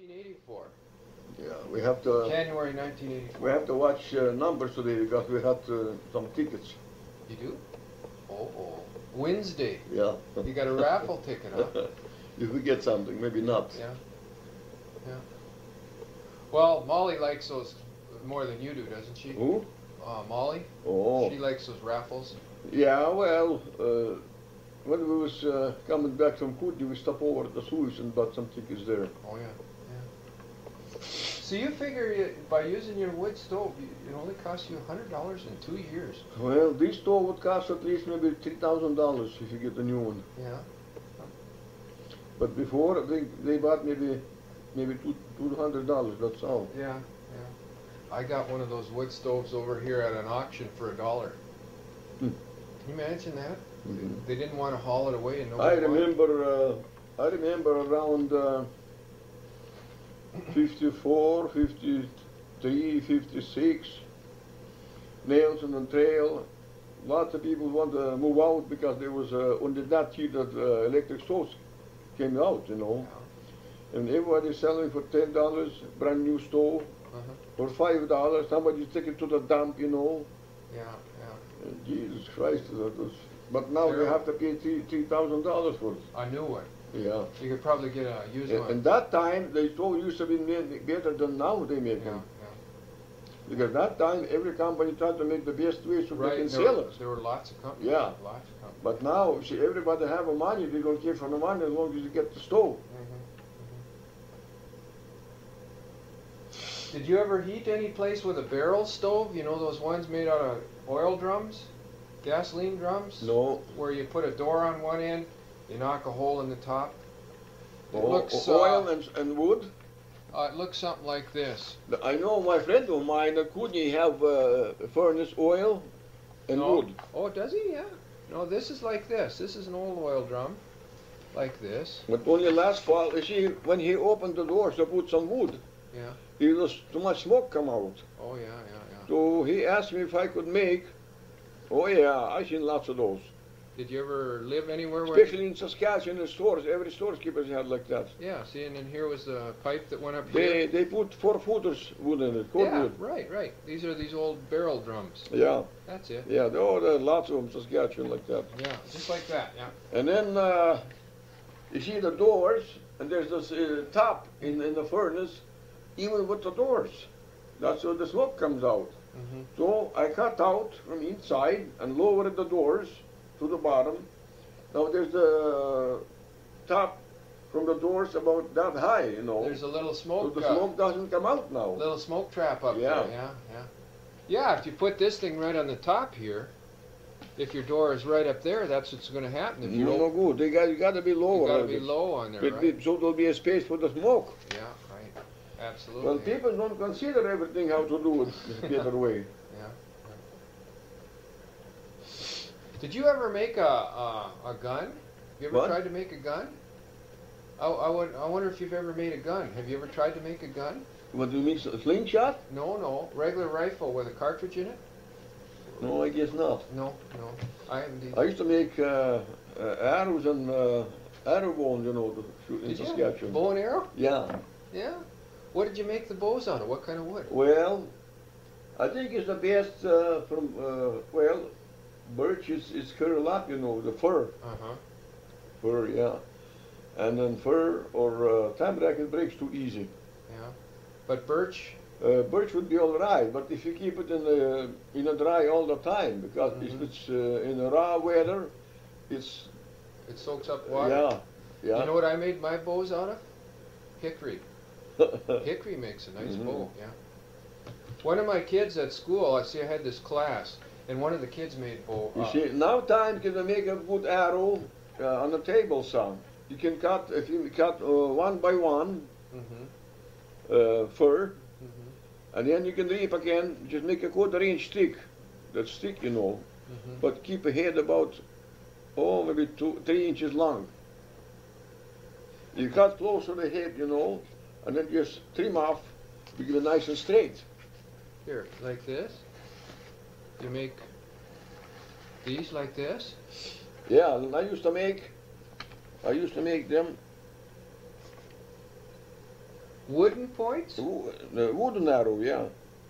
1984. Yeah, we have to. January 1984. We have to watch numbers today because we had some tickets. You do? Oh. Wednesday. Yeah. You got a raffle ticket, huh? If we get something, maybe not. Yeah. Well, Molly likes those more than you do, doesn't she? Who? Molly. Oh. She likes those raffles. Yeah, well, when we was coming back from Coogee, we stopped over at the Suez and bought some tickets there. Oh yeah. So you figure by using your wood stove, it only costs you $100 in 2 years. Well, this stove would cost at least maybe $3,000 if you get a new one. Yeah. But before, I think they bought maybe $200. That's all. Yeah. I got one of those wood stoves over here at an auction for $1. Can you imagine that? Mm-hmm. They didn't want to haul it away, and I nobody wanted. remember around 54, 53, 56, Nelson and Trail. Lots of people want to move out because there was only that year that electric stoves came out, you know. Yeah. And everybody selling for $10, brand new stove, for $5. Somebody take it to the dump, you know. Yeah. And Jesus Christ, that was. But now you have to pay $3,000 for it. A new one. Yeah. You could probably get a used one. And that time, they stove used to be better than now they make them. Because that time, every company tried to make the best way so they can sell it. There were lots of companies. Yeah. But now, see, everybody have a money. They don't care for the money as long as you get the stove. Did you ever heat any place with a barrel stove? You know those ones made out of oil drums? Gasoline drums? No. Where you put a door on one end, you knock a hole in the top. It looks oil and wood? It looks something like this. I know my friend of mine that couldn't have furnace, oil, and wood. Oh, does he? Yeah. No, this is like this. This is an old oil drum, like this. But only last fall, you see, when he opened the doors to put some wood, yeah, there was too much smoke come out. Oh, yeah. So he asked me if I could make. Oh yeah, I seen lots of those. Did you ever live anywhere where... Especially in Saskatchewan, in stores, every storekeeper had like that. Yeah, see, and then here was the pipe that went up here. They put 4 footers wood in it, wood. Right. These are these old barrel drums. Yeah. That's it. Yeah, there are lots of them in Saskatchewan like that. Yeah, just like that, yeah. And then you see the doors, and there's this top in the furnace, even with the doors. That's where the smoke comes out. So I cut out from inside and lowered the doors to the bottom. Now there's the top from the doors about that high, you know. There's a little smoke. So the smoke doesn't come out now. Little smoke trap up there. Yeah, if you put this thing right on the top here, if your door is right up there, that's what's going to happen. If no good. You got to be lower. You got to be low on there, right? So there'll be a space for the smoke. Yeah, right. Absolutely. Well, people don't consider everything how to do it the better way. Yeah. Did you ever make a gun? You ever tried to make a gun? I wonder if you've ever made a gun. Have you ever tried to make a gun? What do you mean, a slingshot? No, regular rifle with a cartridge in it. No, I guess not. No, I haven't either. I used to make arrows and arrow bones, you know, to shoot in Saskatchewan. Bow and arrow? Yeah. Yeah? What did you make the bows out of? What kind of wood? Well, I think it's the best from, birch is curled, you know, the fir. Fir, yeah. And then fir or tamarack, it breaks too easy. Yeah. But birch? Birch would be all right, but if you keep it in the dry all the time, because if it's in the raw weather, it soaks up water. Yeah. You know what I made my bows out of? Hickory. Hickory makes a nice bow. Yeah. One of my kids at school, I had this class, and one of the kids made bow. You see, now time can make a good arrow on the table saw. You can cut, if you cut one by one fir, and then you can reap again, just make a 1/4-inch stick, that stick, you know, but keep a head about, maybe 3 inches long. You cut close to the head, you know, and then just trim off, you get it nice and straight. Here, like this. You make these like this. Yeah, and I used to make them Wooden points? The wooden arrow, yeah.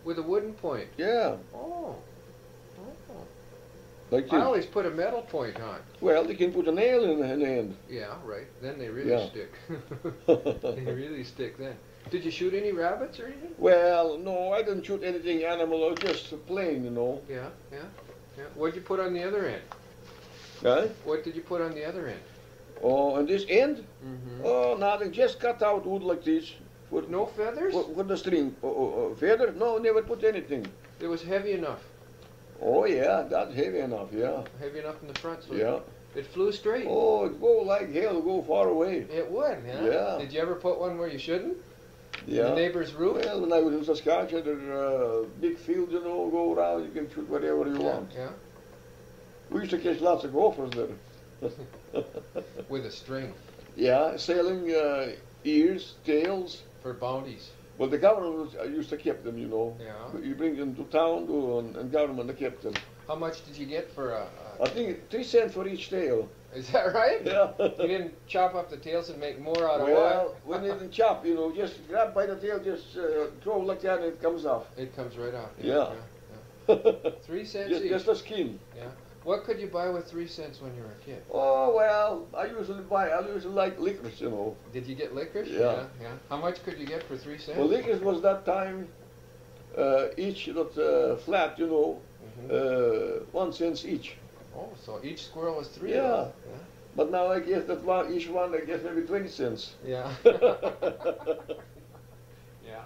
With a wooden point? Yeah. Oh. Like I this. always put a metal point on. Well, you can put a nail in the end. Yeah, right. Then they really stick. They really stick then. Did you shoot any rabbits or anything? Well, no, I didn't shoot anything animal, or just plain, you know. Yeah. What'd you put on the other end? Huh? What did you put on the other end? Oh, on this end? Mm-hmm. Oh, nothing. Just cut out wood like this. No feathers? For the string. Feather? No, never put anything. It was heavy enough. Oh, yeah, that's heavy enough, yeah. Heavy enough in the front, so Yeah. it flew straight. Oh, it go like hell, go far away. It would, yeah? Yeah. Did you ever put one where you shouldn't? Yeah. The neighbor's roof? Well, when I was in Saskatchewan, there are big fields, you know, go around, you can shoot whatever you want. Yeah. We used to catch lots of gophers there. With a string. Yeah, selling ears, tails. For bounties. Well, the government used to keep them, you know. Yeah. You bring them to town, and government kept them. How much did you get for a... I think 3 cents for each tail. Is that right? Yeah. You didn't chop up the tails and make more out of Well, what? when you didn't chop, you know, just grab by the tail, just throw like that, and it comes off. It comes right off. Yeah. 3 cents just, each. just a skin. Yeah. What could you buy with 3 cents when you were a kid? Oh, well, I usually like licorice, you know. Did you get licorice? Yeah. How much could you get for 3 cents? Well, licorice was that time, each that flat, you know, 1 cent each. Oh, so each squirrel was 3? Yeah. But now I guess that each one, I guess maybe 20 cents. Yeah. Yeah.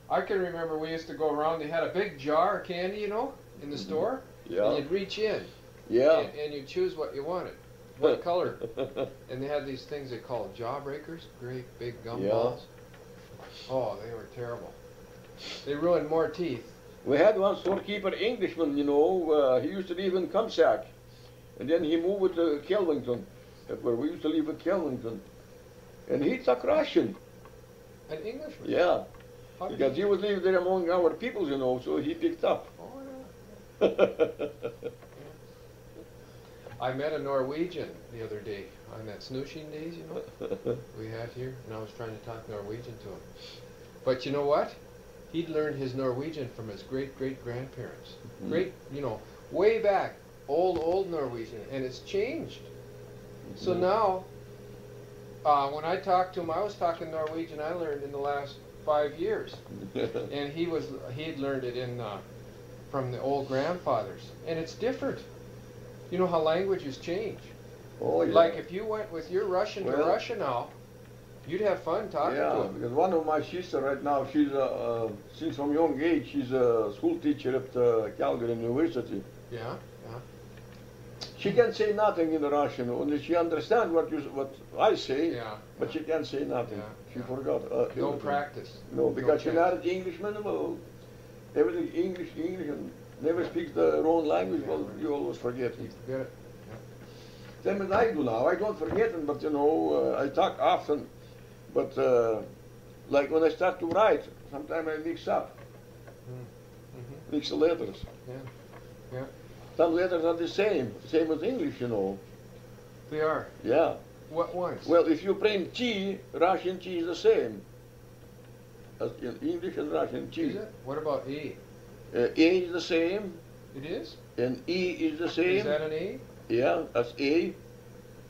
I can remember we used to go around, they had a big jar of candy, you know, in the store. Yeah. And you'd reach in. Yeah. And you'd choose what you wanted. What color. And they had these things they call jawbreakers, great big gumballs. Oh, they were terrible. They ruined more teeth. We had one storekeeper, Englishman, you know, he used to live in Comsack. And then he moved to Kelvington, where we used to live in Kelvington. And he took Russian. An Englishman? Yeah. How did Because he was living there among our people, you know, so he picked up. Oh, yeah. I met a Norwegian the other day on that snooshin days, you know, we had here, and I was trying to talk Norwegian to him. But you know what? He'd learned his Norwegian from his great-great-grandparents. Great, you know, way back, old Norwegian, and it's changed. So now, when I talk to him, I was talking Norwegian I learned in the last 5 years. And he had learned it from the old grandfathers. And it's different. You know how languages change. Oh, yeah. Like if you went with your Russian to Russia now, you'd have fun talking to him. Because one of my sisters right now, she's since from young age, she's a school teacher at Calgary University. Yeah. She can't say nothing in Russian, only she understands what I say, but she can't say nothing. Yeah, She forgot. No everything. practice. No, because she's chance. not an Englishman, well, everything English, and never speaks the wrong language, well, you always forget You it. forget it. Same as I do now. I don't forget it, but you know, I talk often. But like when I start to write, sometimes I mix up, mix the letters. Yeah. Some letters are the same as English, you know. They are. Yeah. What ones? Well, if you print T, Russian T is the same as in English and Russian T. Is it? What about E? A is the same, It is? and E is the same. Is that an E? Yeah, that's A.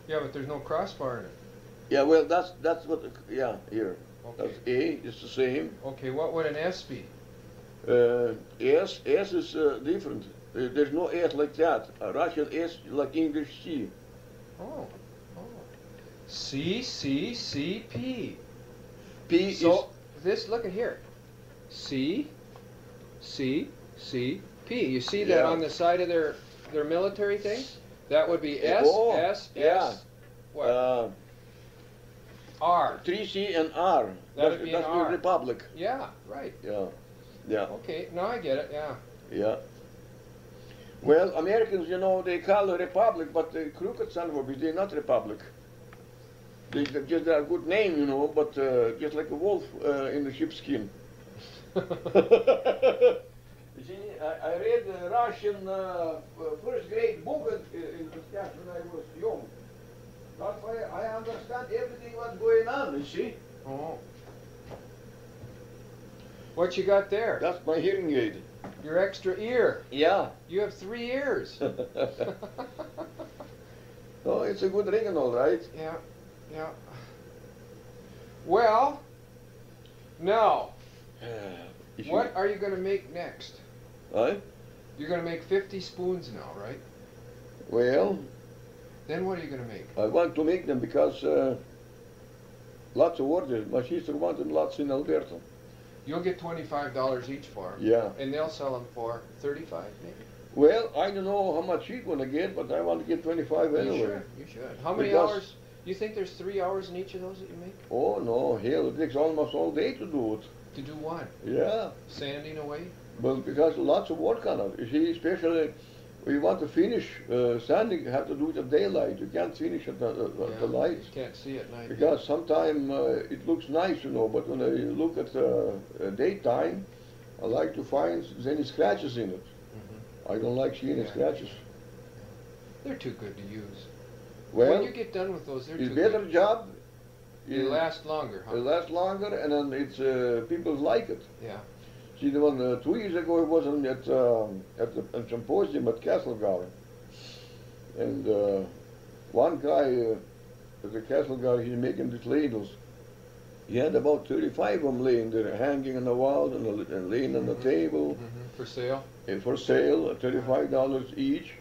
Yeah, but there's no crossbar in it. Yeah, well, that's what. Yeah, here. Okay. That's A. It's the same. Okay, what would an S be? S is different. There's no S like that. Russian S like English C. Oh. C, C, C, P. P So this, look at here. C, C, C, P. You see that on the side of their military thing? That would be S, S, S. What? R. 3C and R. That'd be an that's R. the Republic. Yeah, right. Yeah. Okay, now I get it, Yeah. Well, Americans, you know, they call the Republic, but the crooked son of a bitch, they're not Republic. They just a good name, you know, but just like a wolf in the sheepskin. You see, I read the Russian first grade book in the class when I was young. That's why I understand everything what's going on, you see. Oh. What you got there? That's my hearing aid. Your extra ear. Yeah. You have 3 ears. Oh, it's a good ringing, all right. Yeah, yeah. Well, now, what are you going to make next? Huh? You're going to make 50 spoons now, right? Well, Then what are you going to make? I want to make them because lots of orders. My sister wanted lots in Alberta. You'll get $25 each for them. Yeah. And they'll sell them for 35 maybe? Well, I don't know how much she's gonna get, but I want to get 25 anyway. You should. How many Because- hours? You think there's 3 hours in each of those that you make? Oh no, hell, it takes almost all day to do it. To do what? Yeah, Sanding away? but because lots of work on it. You see, especially when you want to finish sanding, you have to do it at daylight. You can't finish at the light. You can't see at night. Because sometimes it looks nice, you know, but when I look at daytime, I like to find any scratches in it. I don't like seeing any scratches. They're too good to use. Well, when you get done with those, they're it's too better good. job. They last longer, huh? It lasts longer, and then it's people like it. Yeah. See, the one 2 years ago, I was at a symposium at Castlegar, and one guy at the Castlegar, he's making these ladles. He had about 35 of them laying there, hanging on the wall and laying on the table. For sale? And for sale, at $35 each.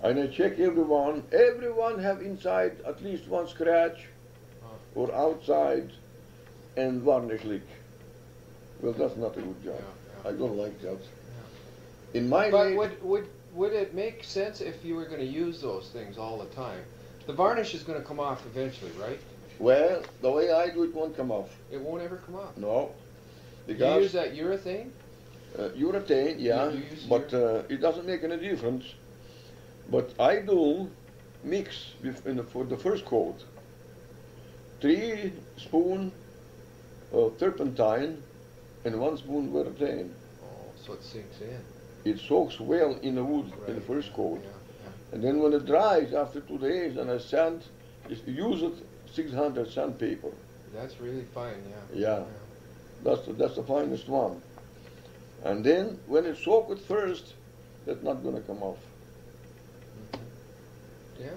And I check everyone. Everyone have inside at least one scratch, or outside, and varnish leak. Well, that's not a good job. I don't like that. In my But would it make sense if you were going to use those things all the time? The varnish is going to come off eventually, right? Well, the way I do it won't come off. It won't ever come off. No. You Because use that urethane? urethane, yeah, You use but it doesn't make any difference. But I do mix for the first coat 3 spoons of turpentine and 1 spoon urethane. Oh, so it sinks in. It soaks well in the wood in the Right. first coat. Yeah. And then when it dries after 2 days, and I sand, use it 600 sandpaper. That's really fine, Yeah. That's the finest one. And then when it's soaked first, that's not going to come off. Yeah.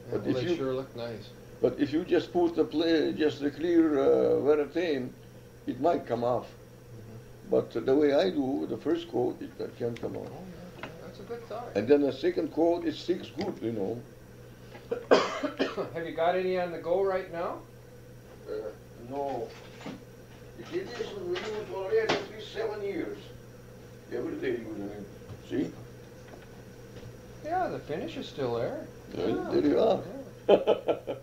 But Well, if they you- sure look nice. But if you just put just the clear urethane, it might come off. But the way I do the first coat, it can't come off. Oh, yeah. That's a good thought. And then the second coat, it sticks good, you know. Have you got any on the go right now? No. You see, this one we use already at least 7 years. Every day using it. See? Yeah, the finish is still there. There you are. Yeah.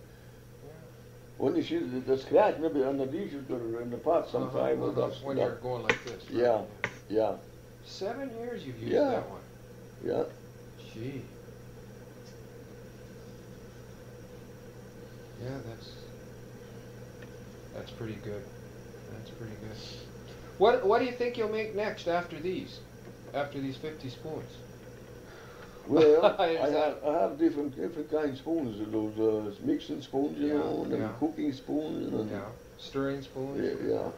When you see the scratch maybe on the dishes or in the pot sometime, well, that's when that- you're going like this. right? Yeah, yeah, 7 years you've used Yeah. that one. yeah. Gee. Yeah, that's pretty good. That's pretty good. What do you think you'll make next after these? After these 50 spoons? Well, Is that- I have different kind of spoons. Those mixing spoons, you Yeah, know, and then yeah. cooking spoons. And Yeah. Stirring spoons? Yeah.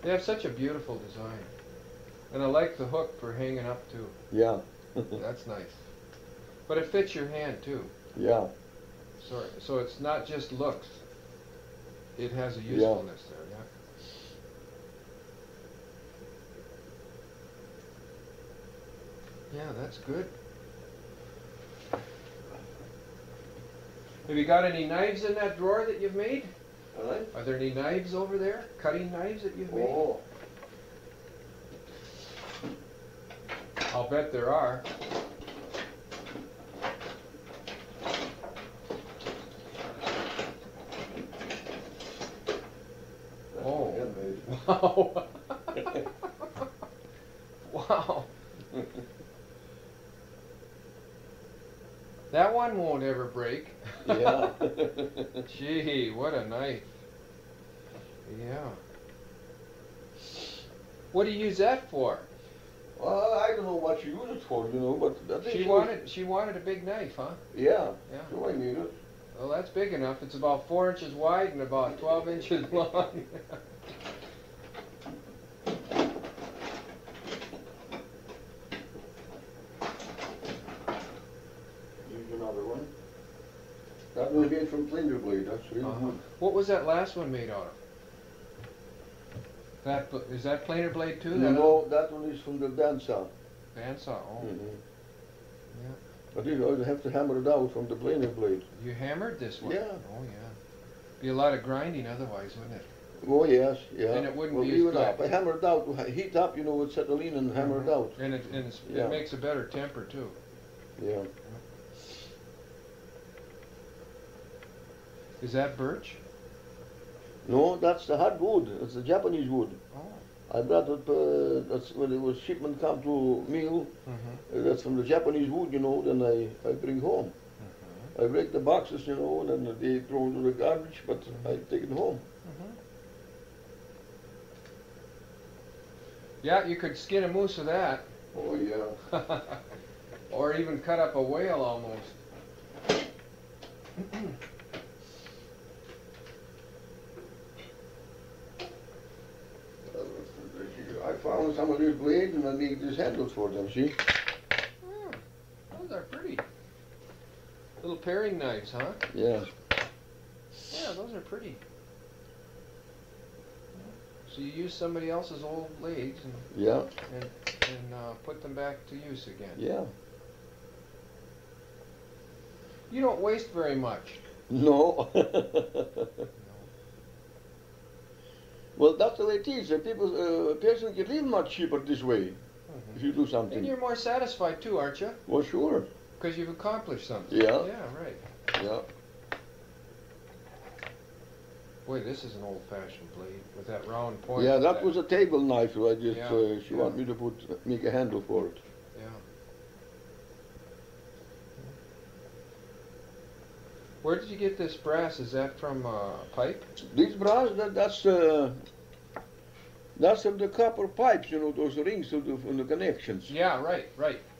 They have such a beautiful design. And I like the hook for hanging up too. Yeah. That's nice. But it fits your hand too. Yeah. So it's not just looks. It has a usefulness there, yeah. Yeah, that's good. Have you got any knives in that drawer that you've made? Alright. Are there any knives over there? Cutting knives that you've made? Oh. I'll bet there are. Oh. Wow. Wow. That one won't ever break. Yeah. Gee, what a knife. Yeah. What do you use that for? Well, I don't know what you use it for, you know, but I think She wanted a big knife, huh? Yeah. Yeah. So I need it. Well, that's big enough. It's about 4 inches wide and about 12 inches long. planer blade. That's really good. What was that last one made out of? Is that planer blade too? No, that one is from the bandsaw. Bandsaw. Oh. Yeah. But you know, you have to hammer it out from the planer blade. You hammered this one? Yeah. Oh yeah. Be a lot of grinding otherwise, wouldn't it? Oh yes, yeah. And it wouldn't well, be leave as it up. good. I hammer it out. Heat up, you know, with acetylene and hammer it out. And it makes a better temper too. Yeah. Is that birch? No, that's the hardwood. It's the Japanese wood. Oh. I brought it. That's when it was shipment come to mill. That's from the Japanese wood, you know. Then I bring home. I break the boxes, you know, and then they throw into the garbage. But I take it home. Yeah, you could skin a moose with that. Oh yeah. Or even cut up a whale almost. I found some of these blades and I make these handles for them, see? Oh, those are pretty. Little paring knives, huh? Yeah. Yeah, those are pretty. So you use somebody else's old blades and put them back to use again. Yeah. You don't waste very much. No. No. Well, that's the way it is. A person can live much cheaper this way if you do something. And you're more satisfied too, aren't you? Well, sure. Because you've accomplished something. Yeah. Yeah, right. Yeah. Boy, this is an old-fashioned blade with that round point. Yeah, that was a table knife. So I just she yeah. wanted me to make a handle for it. Yeah. Where did you get this brass? Is that from pipe? These brass, that's of the copper pipes, you know, those rings of from the connections. Yeah, right.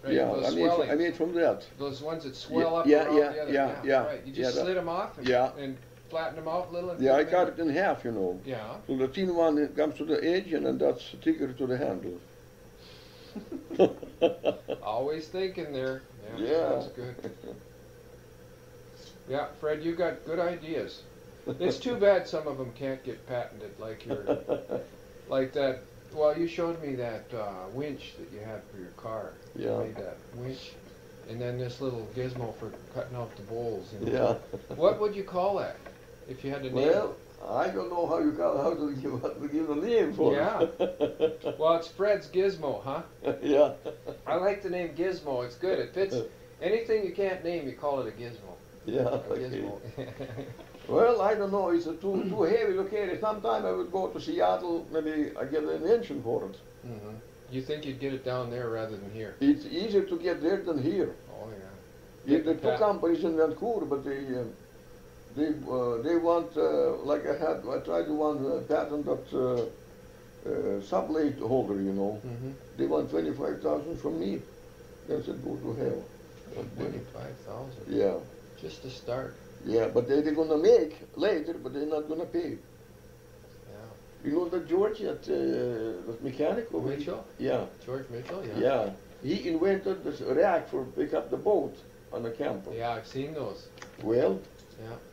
Yeah, Those I made from that. Those ones that swell up Yeah, around yeah, the other. yeah. Right. You just slid them off and flatten them out a little. And Yeah, I put cut them it in half, you know. Yeah. So the thin one comes to the edge and then that's thicker to the handle. Always thinking there. Yeah. That's good. Yeah, Fred, you got good ideas. It's too bad some of them can't get patented like that. Well, you showed me that winch that you had for your car. Yeah. You made that winch. And then this little gizmo for cutting out the bowls. You know. Yeah. What would you call that if you had to name it? Well, I don't know how to give a name for it. Well, it's Fred's Gizmo, huh? Yeah. I like the name Gizmo. It's good. It fits anything you can't name. You call it a gizmo. Yeah. A gizmo. Well, I don't know. It's too heavy to carry. Sometime I would go to Seattle. Maybe I get an engine for it. You think you'd get it down there rather than here? It's easier to get there than here. Oh yeah. The two companies in Vancouver, but they want like I tried to want patent that sublate holder, you know. They want 25,000 from me. They said go to hell. 25,000. Yeah. Just to start. Yeah, but they're gonna make later, but they're not gonna pay. Yeah. You know the George at the mechanic over Mitchell? Yeah. George Mitchell, yeah. Yeah. He invented this rack for pick up the boat on the camper. Yeah, I've seen those. Well,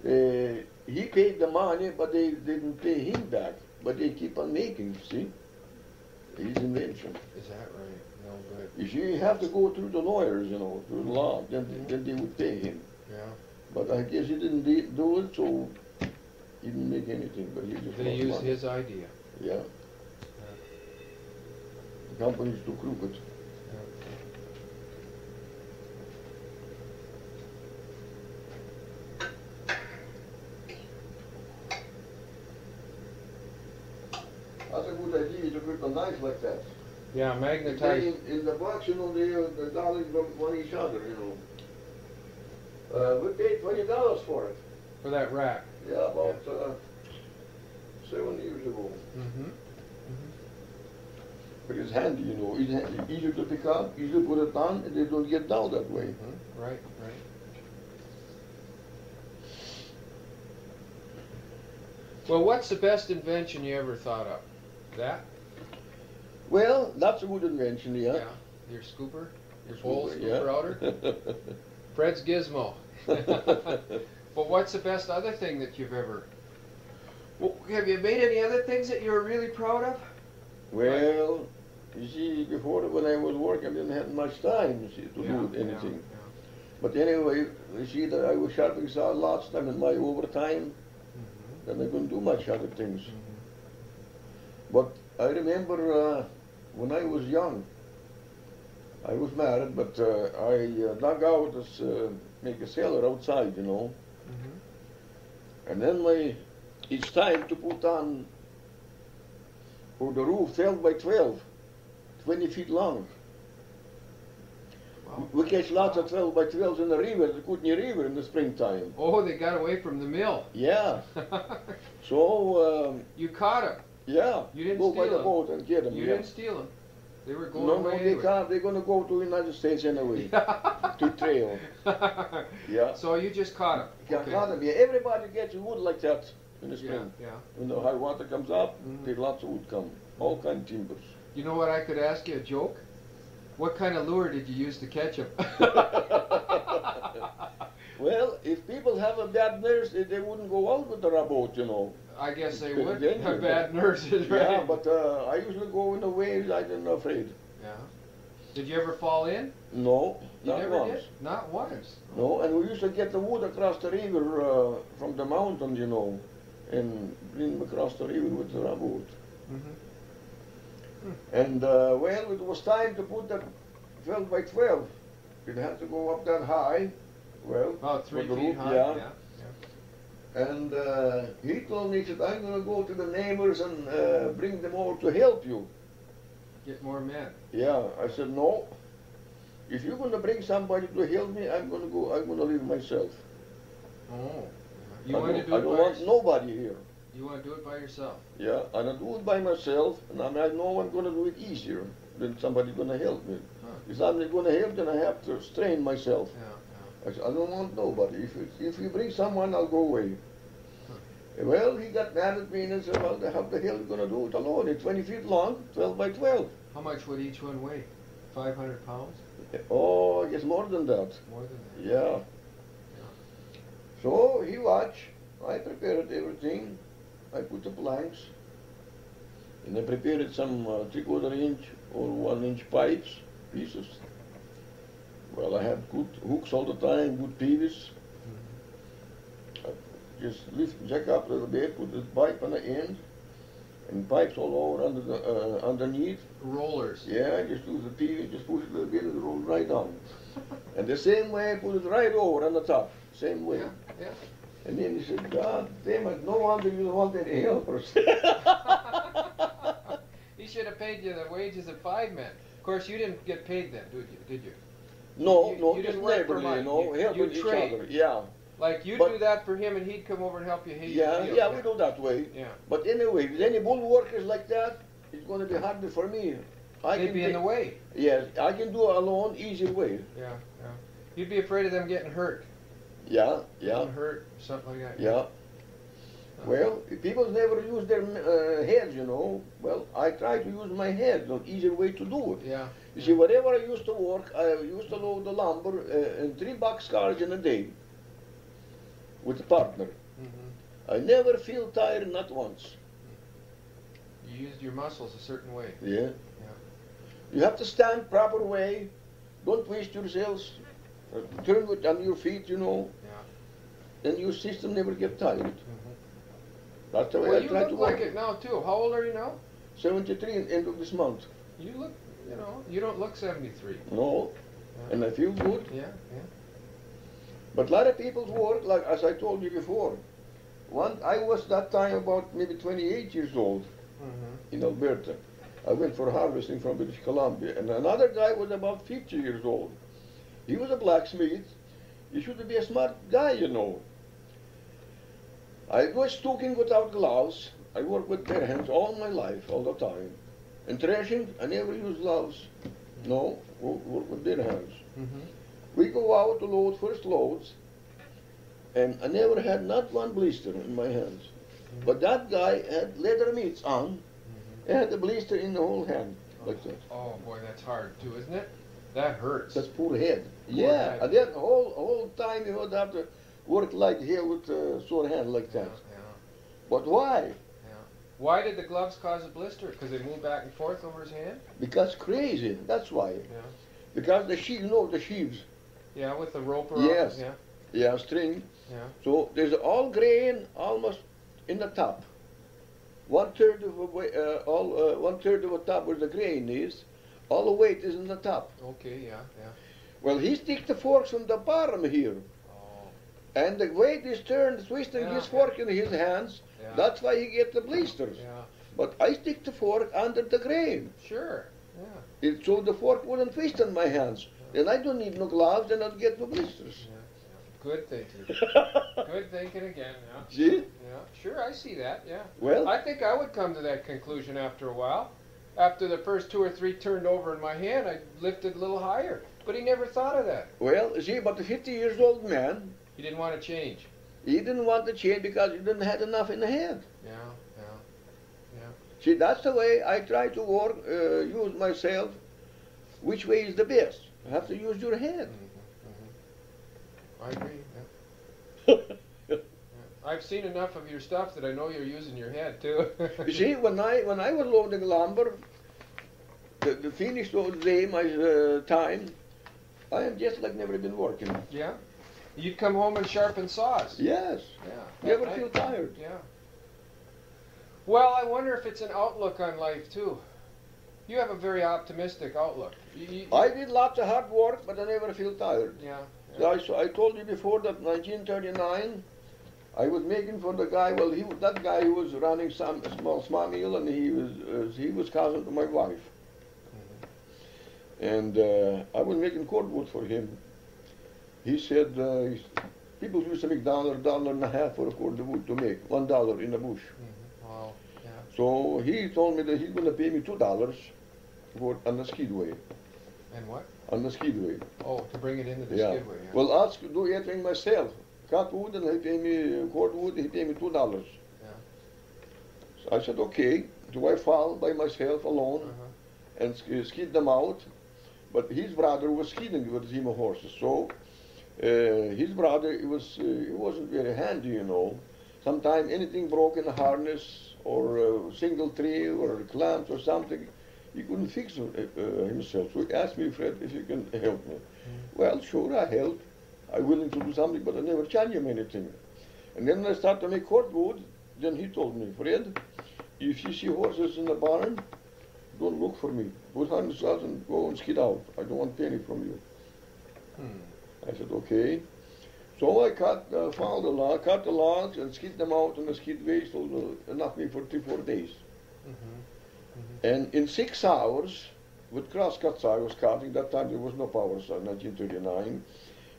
yeah. He paid the money, but they didn't pay him back. But they keep on making, see? His invention. Is that right? No good. You see, you have to go through the lawyers, you know, through the law, then they would pay him. Yeah. But I guess he didn't do it, so he didn't make anything, but he just They lost used money. his idea. Yeah. The company's too crooked. That's a good idea to put a knife like that. Yeah, magnetized. In the box, you know, the dollars from each other, you know. We paid $20 for it. For that rack. Yeah, about 7 years ago. But it's handy, you know. It's easier to pick up, easier to put it on, and they don't get down that way. Right. Well, what's the best invention you ever thought of? That? Well, that's a good invention, yeah. Yeah. Your scooper? Your bowl Scooper, scooper outer? Fred's Gizmo. But what's the best other thing that you've ever... Well, have you made any other things that you're really proud of? Well, you see, before when I was working, I didn't have much time, you see, to do anything. Yeah. But anyway, you see that I was sharpening saw lots of time in my overtime, then I couldn't do much other things. But I remember when I was young, I was married, but I dug out this, make a cellar outside, you know. And then it's time to put on for the roof 12 by 12, 20 feet long. Wow. We catch lots of 12 by 12s in the river, the Kootenai River in the springtime. Oh, they got away from the mill. Yeah. So, you caught them. yeah, You didn't go steal by the them. boat and get them. You didn't steal them. They were going No, away no, they anyway. can't. They're going to go to the United States anyway, to trail. Yeah. So you just caught them. Yeah, caught them. Yeah, everybody gets wood like that in the Yeah, spring. yeah. When the high water comes up, there's lots of wood come. All kind of timbers. You know what, I could ask you a joke? What kind of lure did you use to catch them? Well, if people have a bad nurse, they wouldn't go out with the rowboat, you know. I guess they It's would dangerous. have bad nurses, right? Yeah, but I usually go in the waves. I didn't afraid. Yeah. Did you ever fall in? No, You not never once. did? Not once. No, and we used to get the wood across the river from the mountain, you know, and bring them across the river with the rowboat. And well, it was time to put that 12 by 12. It had to go up that high. Well, About 3 for the feet roof, high. yeah. And he told me, he said, I'm going to go to the neighbors and bring them all to help you. Get more men. Yeah, I said, no. If you're going to bring somebody to help me, I'm going to go, I'm going to leave myself. Oh. I You want to don't, do I it don't by want yourself? nobody here. You want to do it by yourself? Yeah, and I do it by myself, and I know I'm going to do it easier than somebody going to help me. Huh. If I'm not going to help, then I have to strain myself. Yeah, I said, I don't want nobody. If you bring someone, I'll go away. Well, he got mad at me and said, well, how the hell are you going to do it alone? It's 20 feet long, 12 by 12. How much would each one weigh? 500 pounds? Oh, I guess more than that. More than that? Yeah. So he watched. I prepared everything. I put the planks. And I prepared some 3/4 inch or 1 inch pipes, pieces. Well, I had good hooks all the time, good pieces. Just jack up a little bit, put the pipe on the end, and pipes all over under the, underneath. Rollers. Yeah, just do the PV, just push it a little bit and it rolls right down. And the same way, put it right over on the top, same way. Yeah, yeah. And then he said, God damn it, no wonder you don't want any helpers. He should have paid you the wages of 5 men. Of course, you didn't get paid then, did you? No, You- no, you just didn't work for neighborly, you money. know, You helping each trade. other. Yeah, Like you'd But- do that for him, and he'd come over and help you hay yeah, your field. yeah, we do that way. Yeah. But anyway, with any bull workers like that, it's going to be harder for me. They'd be in the way. Yes, I can do it alone, easy way. Yeah, yeah. You'd be afraid of them getting hurt. Yeah, yeah, Getting hurt, something like that. yeah. Well, people never use their heads, you know. Well, I try to use my head, an easier way to do it. Yeah. You see, wherever I used to work, I used to load the lumber in 3 boxcars in a day with a partner. I never feel tired, not once. You used your muscles a certain way. Yeah. You have to stand proper way. Don't twist yourselves. Turn with on your feet, you know. Yeah. And your system never get tired. That's the way Well, I you try look to like work. it now too. How old are you now? 73 in end of this month. You look, you don't look 73. No. Yeah. And I feel good. Yeah, yeah. But a lot of people work, like as I told you before. I was that time about maybe 28 years old in Alberta. I went for harvesting from British Columbia. And another guy was about 50 years old. He was a blacksmith. He should be a smart guy, you know. I was stooking without gloves. I worked with bare hands all my life, all the time. And threshing, I never use gloves. No, work with bare hands. We go out to load first loads, and I never had not one blister in my hands. But that guy had leather mitts on, and had a blister in the whole hand, like that. Oh boy, that's hard too, isn't it? That hurts. That's poor head. Yeah, head. and then whole time you would have to work like hell with sore hand like that. Yeah. But why? Yeah. Why did the gloves cause a blister? Because they moved back and forth over his hand? Because crazy, that's why. Yeah. Because the sheaves, you know the sheaves. Yeah, with the rope around. Yes. Yeah. Yeah, string. Yeah. So there's all grain almost in the top. One third of the top where the grain is, all the weight is in the top. Okay, yeah, yeah. Well, he sticks the forks on the bottom here. Oh. And the weight is twisting Yeah, his fork in his hands. Yeah. That's why he gets the blisters. Yeah. But I stick the fork under the grain. Sure. Yeah. So the fork wouldn't twist in my hands. Then I don't need no gloves, then I'll get no blisters. Yeah. Good thinking. Good thinking again. Yeah. See? Yeah. Sure, I see that. Yeah. Well, I think I would come to that conclusion after a while. After the first 2 or 3 turned over in my hand, I lifted a little higher. But he never thought of that. well, see, but the 50 years old man, He didn't want to change. he didn't want to change because he didn't have enough in the head. Yeah. Yeah. Yeah. See, that's the way I try to work, use myself. Which way is the best? You have to use your head. I agree. Yeah. Yeah. I've seen enough of your stuff that I know you're using your head too. You see, when I was loading lumber, the finished all day, my time, I am just like never been working. Yeah. You'd come home and sharpen saws. Yes. Yeah. Never feel tired. Yeah. Well, I wonder if it's an outlook on life too. You have a very optimistic outlook. I did lots of hard work, but I never feel tired. Yeah. So I told you before that 1939, I was making for the guy. Well, that guy was running some small mill, and he was cousin to my wife. And I was making cordwood for him. He said people used to make $1.50 for a cord of wood to make $1 in a bush. Wow. Yeah. So he told me that he's going to pay me $2 on the skidway. And what? On the skidway. Oh, to bring it into the Yeah. skidway. Yeah. Well, I'll do everything myself. Cut wood and he pay me cordwood. He pay me $2. Yeah. So I said, okay. So I fall by myself alone and skid them out. But his brother was skidding with him horses. So his brother, he wasn't very handy, you know. Sometimes anything broke in the harness or a single tree or clamps or something, he couldn't fix himself. So he asked me, Fred, if you can help me. Well, sure, I helped. I'm willing to do something, but I never charge him anything. And then when I started to make cordwood, then he told me, Fred, if you see horses in the barn, don't look for me. Put harness on and go and skid out. I don't want a penny from you. I said, okay. So I cut the logs and skid them out on the skidway, so enough me for 3-4 days. And in 6 hours, with crosscuts I was cutting, that time there was no power saw, 1939,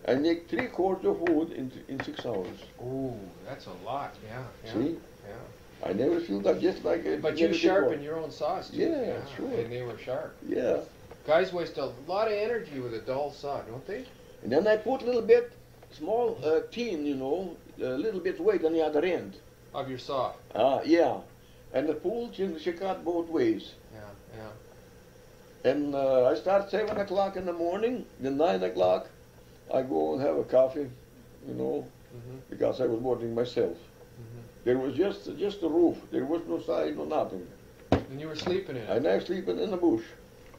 I make 3 cords of wood in 6 hours. Ooh, that's a lot. Yeah. Yeah. See? Yeah. I never feel that just like it. But you sharpen your own saws too. Yeah, sure. And they were sharp. Yeah. Guys waste a lot of energy with a dull saw, don't they? And then I put a little bit, small tin, you know, a little bit weight on the other end. Of your saw. Yeah. And the pull, she cut both ways. Yeah, yeah. And I start 7 o'clock in the morning, then 9 o'clock, I go and have a coffee, you know, because I was working myself. There was just a roof. There was no side, no nothing. And you were sleeping in it? And I was sleeping in the bush.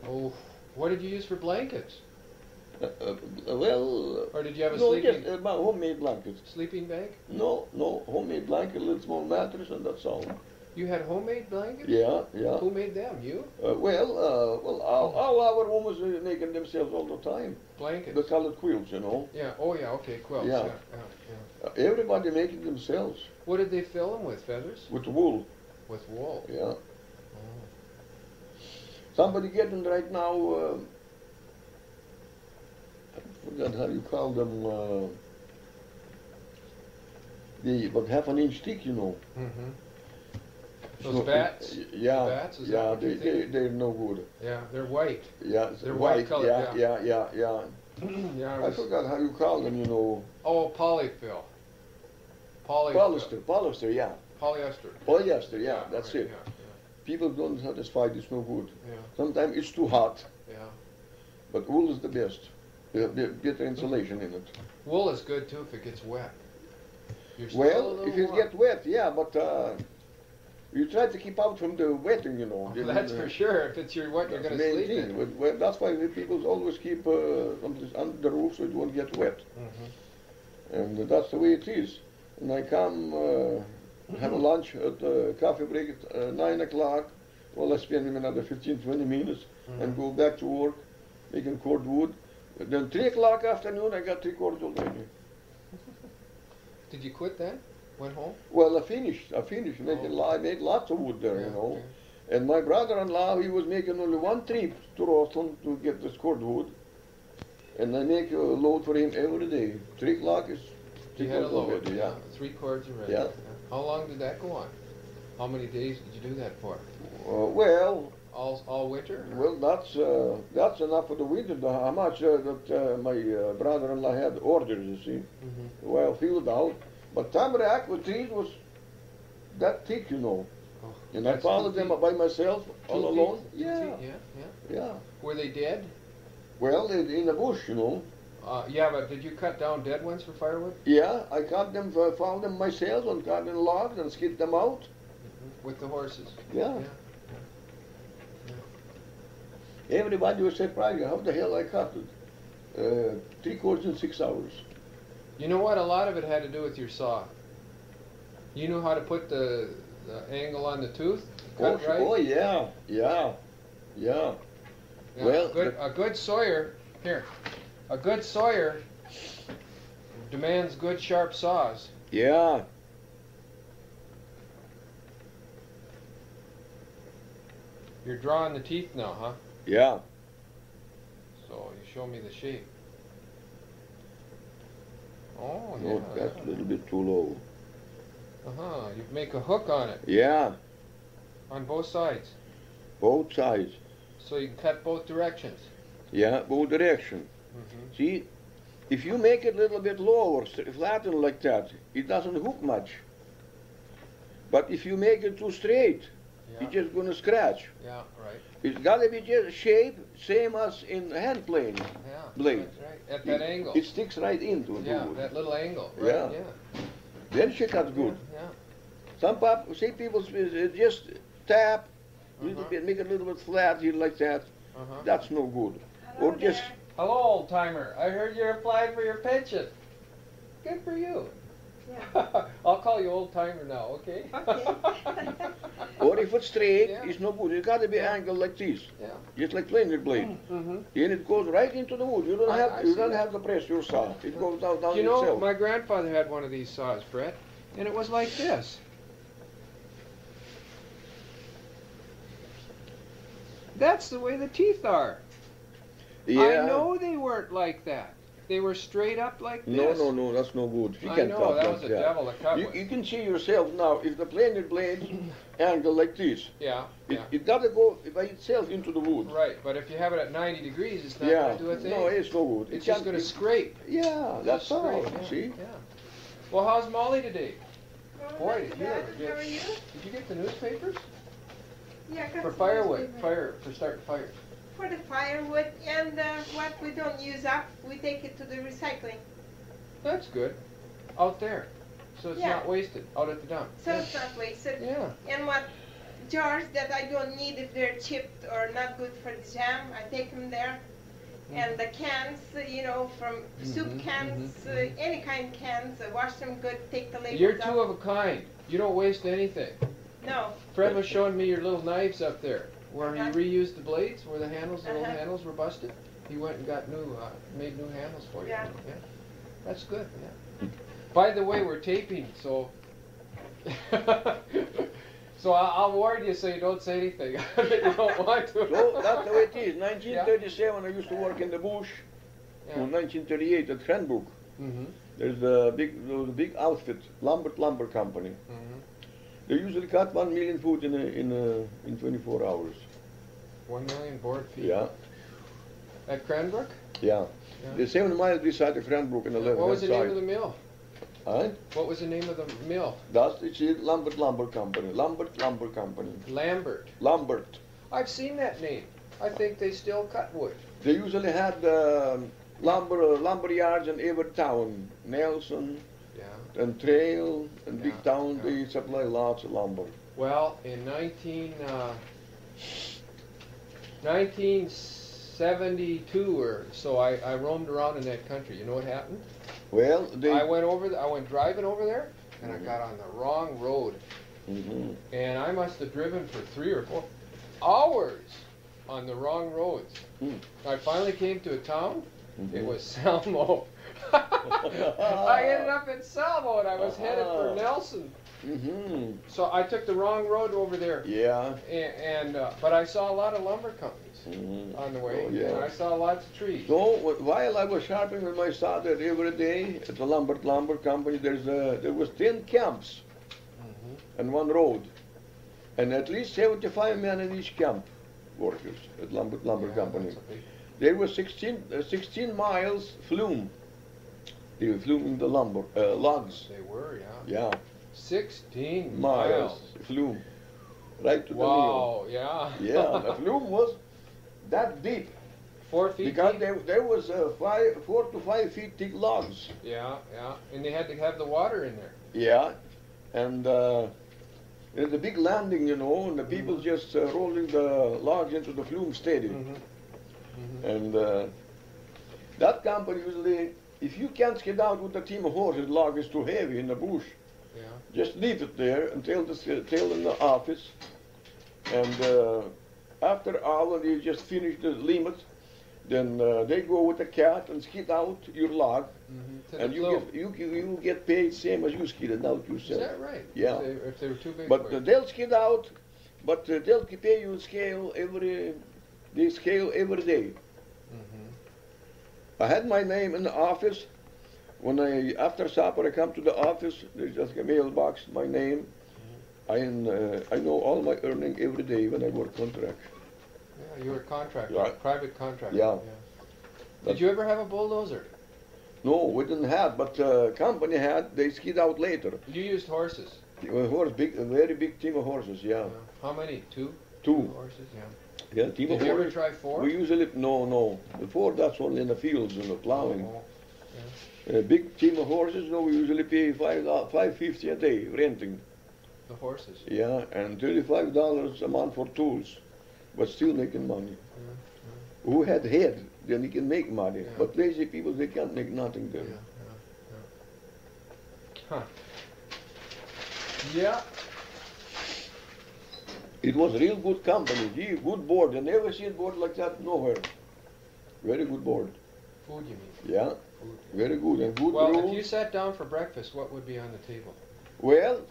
Oh, what did you use for blankets? Well... Or did you have a no, sleeping... just homemade blankets. Sleeping bag? No, homemade blanket, a little small mattress, and that's all. You had homemade blankets? Yeah. Who made them? You? All our women were making themselves all the time. Blankets? The colored quilts, you know. Yeah. Oh, yeah. Okay. Quilts. Yeah. Yeah. Everybody making themselves. What did they fill them with? Feathers? With wool. With wool. Yeah. Oh. Somebody getting right now. I forgot how you call them. But half an inch thick, you know. Those bats? Yeah. The bats? Is that Yeah, what you're thinking? they're no good. Yeah, they're white. Yeah, They're white colored, Yeah. Yeah. I forgot how you call them, you know. Oh, polyfill. Polyester, yeah. Polyester. Polyester, yeah, that's right, it. Yeah. People don't satisfied, it's no good. Yeah. Sometimes it's too hot, Yeah. but wool is the best. Better insulation in it. Wool is good too if it gets wet. You're still a Well, little if it warm. gets wet, yeah, but you try to keep out from the wetting, you know. Oh, that's for sure. If it's what you're That's going the to main sleep thing. in. Well, that's why the people always keep under the roof so it won't get wet. And that's the way it is. And I come, have a lunch at coffee break at 9 o'clock. Well, I spend another 15, 20 minutes and go back to work making cordwood. Then 3 o'clock afternoon, I got 3 cords already. Did you quit then? Went home? Well, I finished. Making, Oh. I made lots of wood there, Yeah, you know. okay. And my brother-in-law, he was making only one trip to Rosslyn to get this cordwood. And I make a load for him every day. 3 o'clock is You 3 had a cords load, already, yeah. 3 cords already. Yeah. How long did that go on? How many days did you do that for? Well, All winter? well, that's enough for the winter. How much that my brother-in-law had orders, you see. Well, filled out. But tamarack with trees was that thick, you know. Oh, And I that's followed 2 them feet. by myself, 2 all feet? alone. 2 Yeah, feet? Yeah. yeah. Were they dead? Well, in the bush, you know. Yeah, but did you cut down dead ones for firewood? Yeah, I cut them, found them myself and cut them logs and skid them out. With the horses? Yeah. Everybody was surprised how the hell I cut it. 3 cords in 6 hours. You know what? A lot of it had to do with your saw. You knew how to put the angle on the tooth? Cut right? Oh yeah. Yeah, Well, a good sawyer, here, a good sawyer demands good sharp saws. Yeah. You're drawing the teeth now, huh? Yeah. So you show me the shape. Oh, No, yeah. that's a little bit too low. Uh-huh, you make a hook on it, Yeah, on both sides, both sides. so you can cut both directions. Yeah, both direction. See, if you make it a little bit lower, flatten like that, it doesn't hook much. But if you make it too straight, Yeah, it's just gonna scratch. yeah, right. It's gotta be just shape, same as in hand plane. Yeah, Blade. that's right. At that angle. It sticks right into the Yeah, wood. that little angle. Right, Yeah. yeah. Then she cuts good. Yeah. Some people just tap, a little bit, make it a little bit flat here like that. Uh-huh. That's no good. Hello Or just there. Hello, old timer. I heard you applied for your pension. Good for you. Yeah. I'll call you old timer now, okay? Okay. or if it's straight, Yeah. it's no good. It gotta be angled like this, Yeah. just like planer blade. Mm-hmm. And it goes right into the wood. You don't I have see that. have to press your saw. It goes down You know, itself. my grandfather had one of these saws, Brett, and it was like this. That's the way the teeth are. Yeah. I know they weren't like that. They were straight up like No, this. no, that's no good. You I can't know, cut that like was a that. devil to cut with. You can see yourself now, if the planer blade angle like this, Yeah, yeah. it gotta go by itself into the wood. Right, but if you have it at 90 degrees, it's not Yeah, going to do a thing. no, it's no good. It's It just can't- going to it- scrape. Yeah, that's Just all. scrape, yeah, See? Yeah. Well, how's Molly today? Oh, Boy, not did you bad. ever get? How are you? Did you get the newspapers Yeah, I got for some firewood? newspaper. For starting fires. For the firewood and what we don't use up, we take it to the recycling. That's good. Out there, so it's Yeah. not wasted. Out at the dump. So it's not wasted. Yeah. And what jars that I don't need if they're chipped or not good for the jam, I take them there. And the cans, you know, from soup Mhm, cans, mhm, any kind cans, wash them good, take the labels You're out. two of a kind. You don't waste anything. No. Fred was showing me your little knives up there, where he Uh-huh. reused the blades, where the handles, the little Uh-huh. handles were busted. He went and got new, made new handles for you. Yeah. That's good. Yeah. By the way, we're taping, so. So I'll warn you so you don't say anything that you don't want to. So that's the way it is. 1937, I used to work in the bush. Yeah. In 1938 at Cranbrook, Mm-hmm. there was a big outfit, Lumber Company. Mm-hmm. They usually cut 1 million foot in 24 hours. 1 million board feet. Yeah, At Cranbrook? yeah. Yeah. The 7 miles beside the Cranbrook on the left What was the hand name of side. the mill? Huh? What was the name of the mill? That's it's Lumber Company. Lumber Company. Lambert. Lambert. I've seen that name. I think they still cut wood. They usually had lumber yards in every town. Nelson, Yeah. and trail and big Yeah, town, yeah. they supply lots of lumber. Well, in 1972 or so, I roamed around in that country. You know what happened? Well, they. I went driving over there, and I got on the wrong road. Mhm. And I must have driven for 3 or 4 hours on the wrong roads. Mm. I finally came to a town. It Mhm. was Salmo. I ended up in Salmo, and I was headed for Nelson. Mhm. So I took the wrong road over there. Yeah. But I saw a lot of lumber companies Mhm. on the way, Oh, yeah. and I saw lots of trees. So while I was shopping with my father every day at the lumber company, there was 10 camps and one road, and at least 75 men in each camp, workers at lumber Yeah, company. that's a big- There was 16 miles flume. They were fluming the lumber logs. They were, yeah. Yeah, 16 miles flume, right to the mill. Wow, yeah. Yeah, the flume was that deep 4 feet because deep? there was 4 to 5 feet thick logs. Yeah, yeah. And they had to have the water in there. Yeah, and there's a big landing, you know, and the people just rolling the logs into the flume steady. And that company usually, if you can't get out with a team of horses, the log is too heavy in the bush. Yeah. Just leave it there until till in the office, and after an hour you just finish the limit. Then they go with the cat and skid out your log, To and the you flow. you get paid same as you skidded out Is yourself. that right? Yeah. If they were too big But for you. they'll skid out, but they'll pay you scale they scale every day. I had my name in the office. When after supper I come to the office, there's just a mailbox, my name. I know all my earning every day when I work contract. Yeah, you were a contractor, Yeah. private contractor. Yeah. Did you ever have a bulldozer? No, we didn't have, but company had. They skid out later. You used horses. A very big team of horses. Yeah, How many? Two? two. Horses, yeah. Yeah, team Did of you ever horses. try 4? We usually no. The 4 that's only in the fields and the plowing. Oh, A big team of horses. No, we usually pay $5.50 a day renting. the horses. Yeah, and $35 a month for tools, but still making money. Who had head, then he can make money. Yeah. But lazy people, they can't make nothing Yeah, then. Huh. Yeah. It was real good company. Gee, good board. I never seen board like that nowhere. Very good board. Food, you mean? Yeah, Food. very good. And good Well, rules. if you sat down for breakfast, what would be on the table? Well,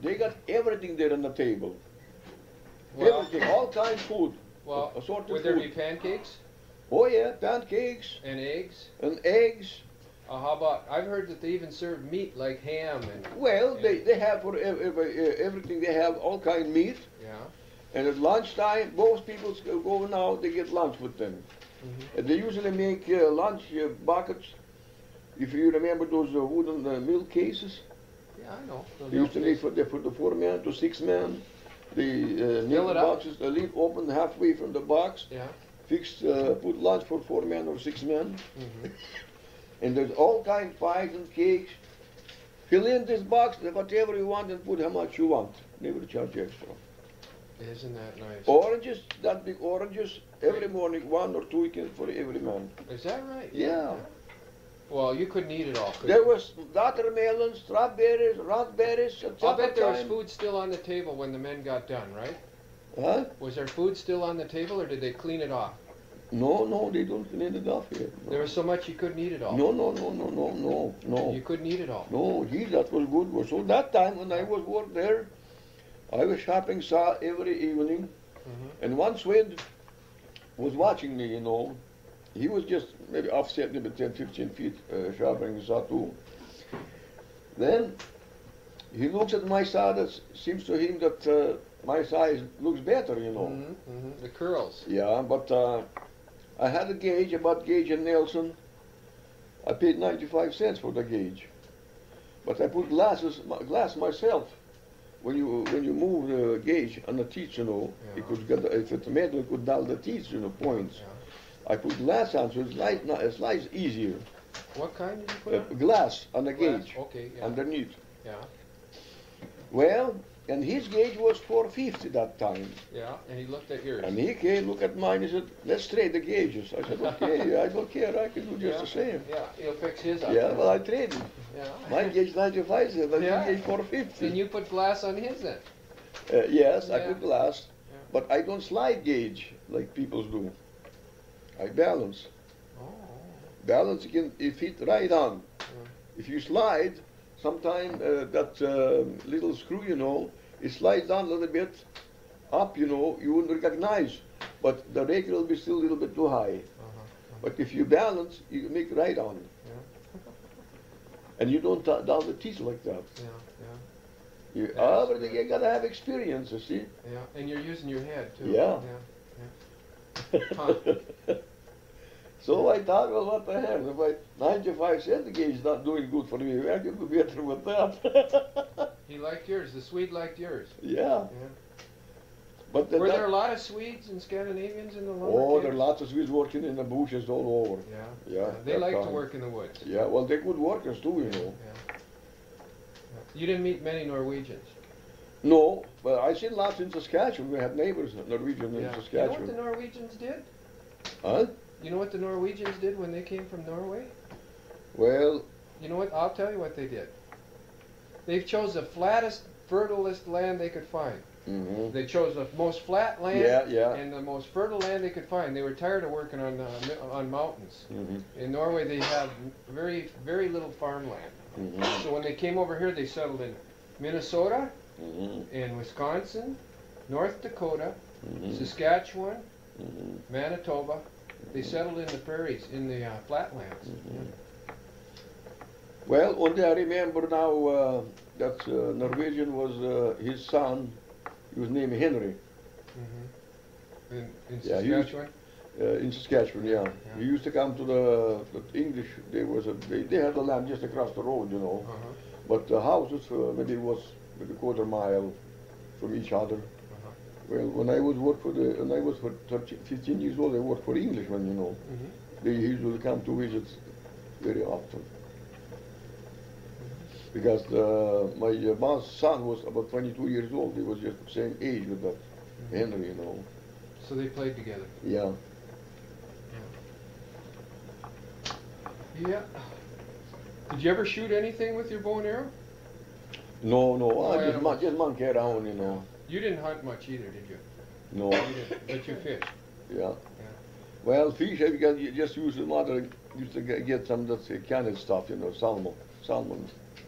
they got everything there on the table. Well, Everything, all kind of food. well, Assorted would there food. be pancakes Oh yeah, pancakes and eggs? and eggs. How about, I've heard that they even serve meat like ham and, Well, Yeah. they have for everything. They have all kind of meat. yeah. And at lunchtime, most people go now, they get lunch with them. And they usually make lunch buckets. If you remember those wooden milk cases, Yeah, I know. they used to make for the 4 men to 6 men. They Fill make it the up. boxes, they leave open halfway from the box, Yeah. fix, put lunch for 4 men or 6 men. Mhm. And there's all kind of pies and cakes. Fill in this box, whatever you want, and put how much you want. Never charge extra. Isn't that nice? Oranges, that big oranges, every morning, 1 or 2 cans for every man. Is that right? Yeah. Well, you couldn't eat it all, could There you? was watermelon, strawberries, raspberries, at I'll supper bet there was time. food still on the table when the men got done, right? Huh? Was there food still on the table, or did they clean it off? No, they don't clean it off here. There was so much you couldn't eat it all. No. You couldn't eat it all. No, gee, that was good. So that time when I was work there, I was shopping every evening, and one Swede was watching me, you know. He was just maybe offset maybe 10, 15 feet shopping saw too. Then he looks at my side. It seems to him that my size looks better, you know. The curls. Yeah, but I had a gauge, about Gauge and Nelson. I paid 95 cents for the gauge. But I put glass myself. When you move the gauge on the teeth, you know, Yeah. it could get, if it's metal, it could dull the teeth, you know, points. Yeah. I put glass on, so it slides easier. What kind did you put on? Glass on the Glass, gauge okay, yeah. underneath. Yeah, Well, and his gauge was 450 that time. yeah, and he looked at yours. And he came, look at mine, he said, let's trade the gauges. I said, okay, I don't care, I can do just the same. Yeah, he'll fix his up. Yeah, well, I traded. Yeah. My gauge 95 cents, but Yeah. his gauge 450. And you put glass on his then? Yes, I Yeah. put glass, Yeah. but I don't slide gauge like people do. I balance. Oh. Balance, you fit right on. Yeah. If you slide, sometime that little screw, it slides down a little bit up, you wouldn't recognize. But the rake will be still a little bit too high. But if you balance, you make right on. Yeah. And you don't down the teeth like that. Yeah, But you gotta have experience, you see. yeah. And you're using your head too. Yeah. Yeah. Huh. So I thought, well, what the heck? If 95 cent the gauge is not doing good for me, I can do better with that. He liked yours. The Swede liked yours. Yeah. Yeah. But Were there a lot of Swedes and Scandinavians in the lumber Oh, there are camps? lots of Swedes working in the bushes all over. Yeah. Yeah. They that like to time. work in the woods. Yeah, well, they're good workers too, Yeah. You didn't meet many Norwegians. No, but I seen lots in Saskatchewan. We had neighbors, Norwegian in You know what Saskatchewan. the Norwegians did? Huh? You know what the Norwegians did when they came from Norway? Well, You know what? I'll tell you what they did. They chose the flattest, fertilest land they could find. mhm. They chose the most flat land Yeah. and the most fertile land they could find. They were tired of working on mountains. Mhm. In Norway, they have very little farmland. Mhm. So when they came over here, they settled in Minnesota, Mhm. in Wisconsin, North Dakota, Mhm. Saskatchewan, Mhm. Manitoba. They settled in the prairies, in the flatlands. Mhm. Well, only I remember now that Norwegian was his son. He was named Henry. In Yeah, he was- Saskatchewan. In Saskatchewan, yeah. Yeah. He used to come to the English. They had the land just across the road, Uh-huh. But the houses maybe it was maybe quarter mile from each other. Uh-huh. Well, when I was for 13, 15 years old, I worked for Englishmen, Mhm. They usually come to visit very often. Because my boss' son was about 22 years old. He was just the same age with that Henry, So they played together. Yeah. Yeah. Did you ever shoot anything with your bow and arrow? No, I animals. just monkey around, You didn't hunt much either, did you? No, You didn't, but you fished. yeah. Well, fish, you just use the mother, used to get some of that canned stuff, salmon.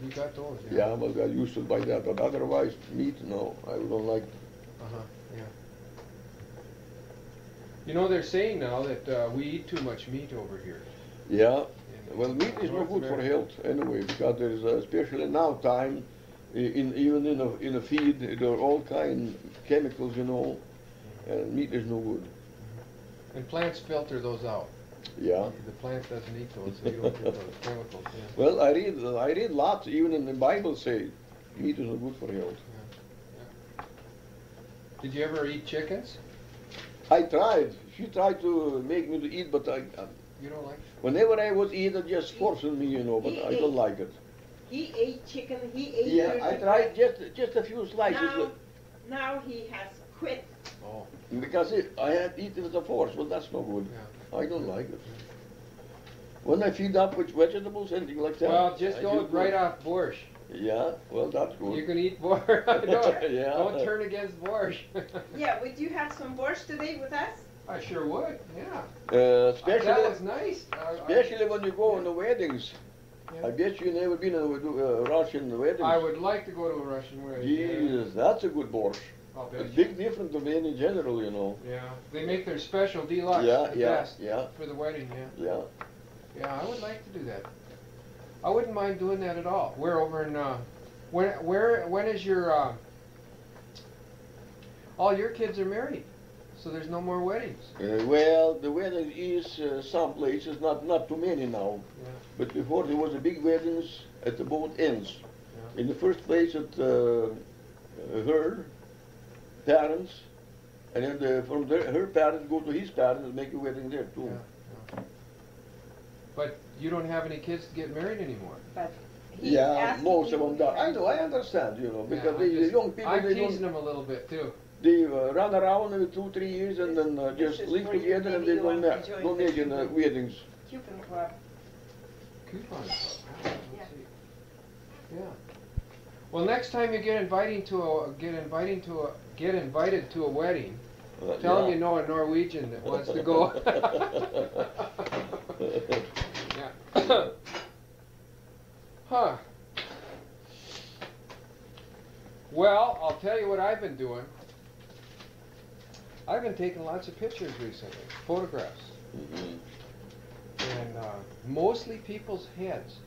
You got those, Yeah, well, I used to buy that, but otherwise, meat, no, I don't like. Uh-huh, yeah. You know, they're saying now that we eat too much meat over here. Yeah, in well, meat is no North good for America. health anyway, because there's, especially now time, even in a feed, there are all kind chemicals, and meat is no good. And plants filter those out. Yeah. The plant doesn't eat those, so you don't get those chemicals. Yeah. Well, I read lots, even in the Bible say, meat is not good for health. Did you ever eat chickens? I tried. She tried to make me to eat, but You don't like? whenever I was eating, just forcing me, but I don't like it. He ate chicken, he ate Yeah, turkey. I tried just a few slices. Now he has quit. Oh, Because I had eaten as a force. Well, that's no good. yeah. I don't like it. When I feed up with vegetables, anything like that. Well, just I go do right good. off borscht. Yeah, well, that's You good. can eat borscht. don't, Yeah. don't turn against borscht. Yeah, would you have some borscht today with us? I sure would. Yeah. That Especially, was nice. especially when you go on the weddings. Yeah. I bet you never been to a Russian wedding. I would like to go to a Russian wedding. yeah. Jesus, that's a good borscht. I'll bet It's you. big different than in general. Yeah, they make their special deluxe Yeah, the yeah, best yeah. for the wedding. Yeah, Yeah. yeah, I would like to do that. I wouldn't mind doing that at all. We're over in when is your all your kids are married, so there's no more weddings. Well, the wedding is some places, not too many now. Yeah, But before there was a big weddings at the both ends. yeah. In the first place at her parents, and then from her parents go to his parents and make a wedding there too. Yeah, yeah. But you don't have any kids to get married anymore. But he's Yeah, asking most of you them do. I know, I to- understand, you know, because Yeah, the young people, I'm they teasing don't, them a little bit too. they run around with 2, 3 years and then This just is live for you. together and Maybe they you don't, want to join don't the make in Cuban- weddings. Cuban club. Coupon club. Yeah. Let's see. Yeah. Well, next time you get invited to a wedding, tell them Yeah. you know a Norwegian that wants to go. Yeah. Huh. Well, I'll tell you what I've been doing. I've been taking lots of pictures recently, photographs, Mhm. and mostly people's heads.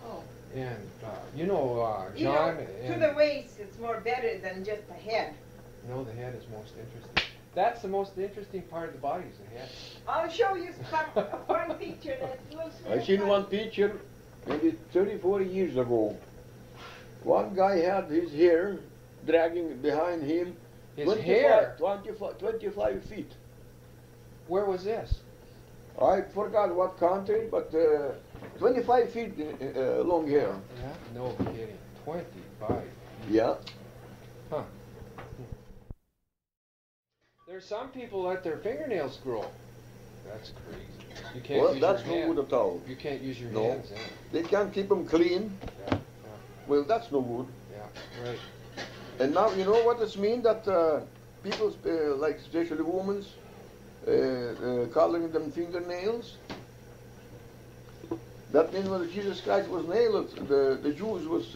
Oh. And You know, John to and the waist, it's more better than just the head. no, the head is most interesting. That's the most interesting part of the body is the head. I'll show you one picture that looks I seen one picture maybe 30, 40 years ago. One guy had his hair dragging behind him His hair. 25 feet. Where was this? I forgot what country, but 25 feet long hair. Yeah. No kidding. 25. Yeah. Huh. There's some people let their fingernails grow. That's crazy. You can't Well, use that's your no hand. good at all. You can't use your No. hands. Yeah. They can't keep them clean. Yeah. Well, that's no good. Yeah. Right. And now, you know what this means? That people, like especially women, coloring them fingernails. That means when Jesus Christ was nailed, the Jews was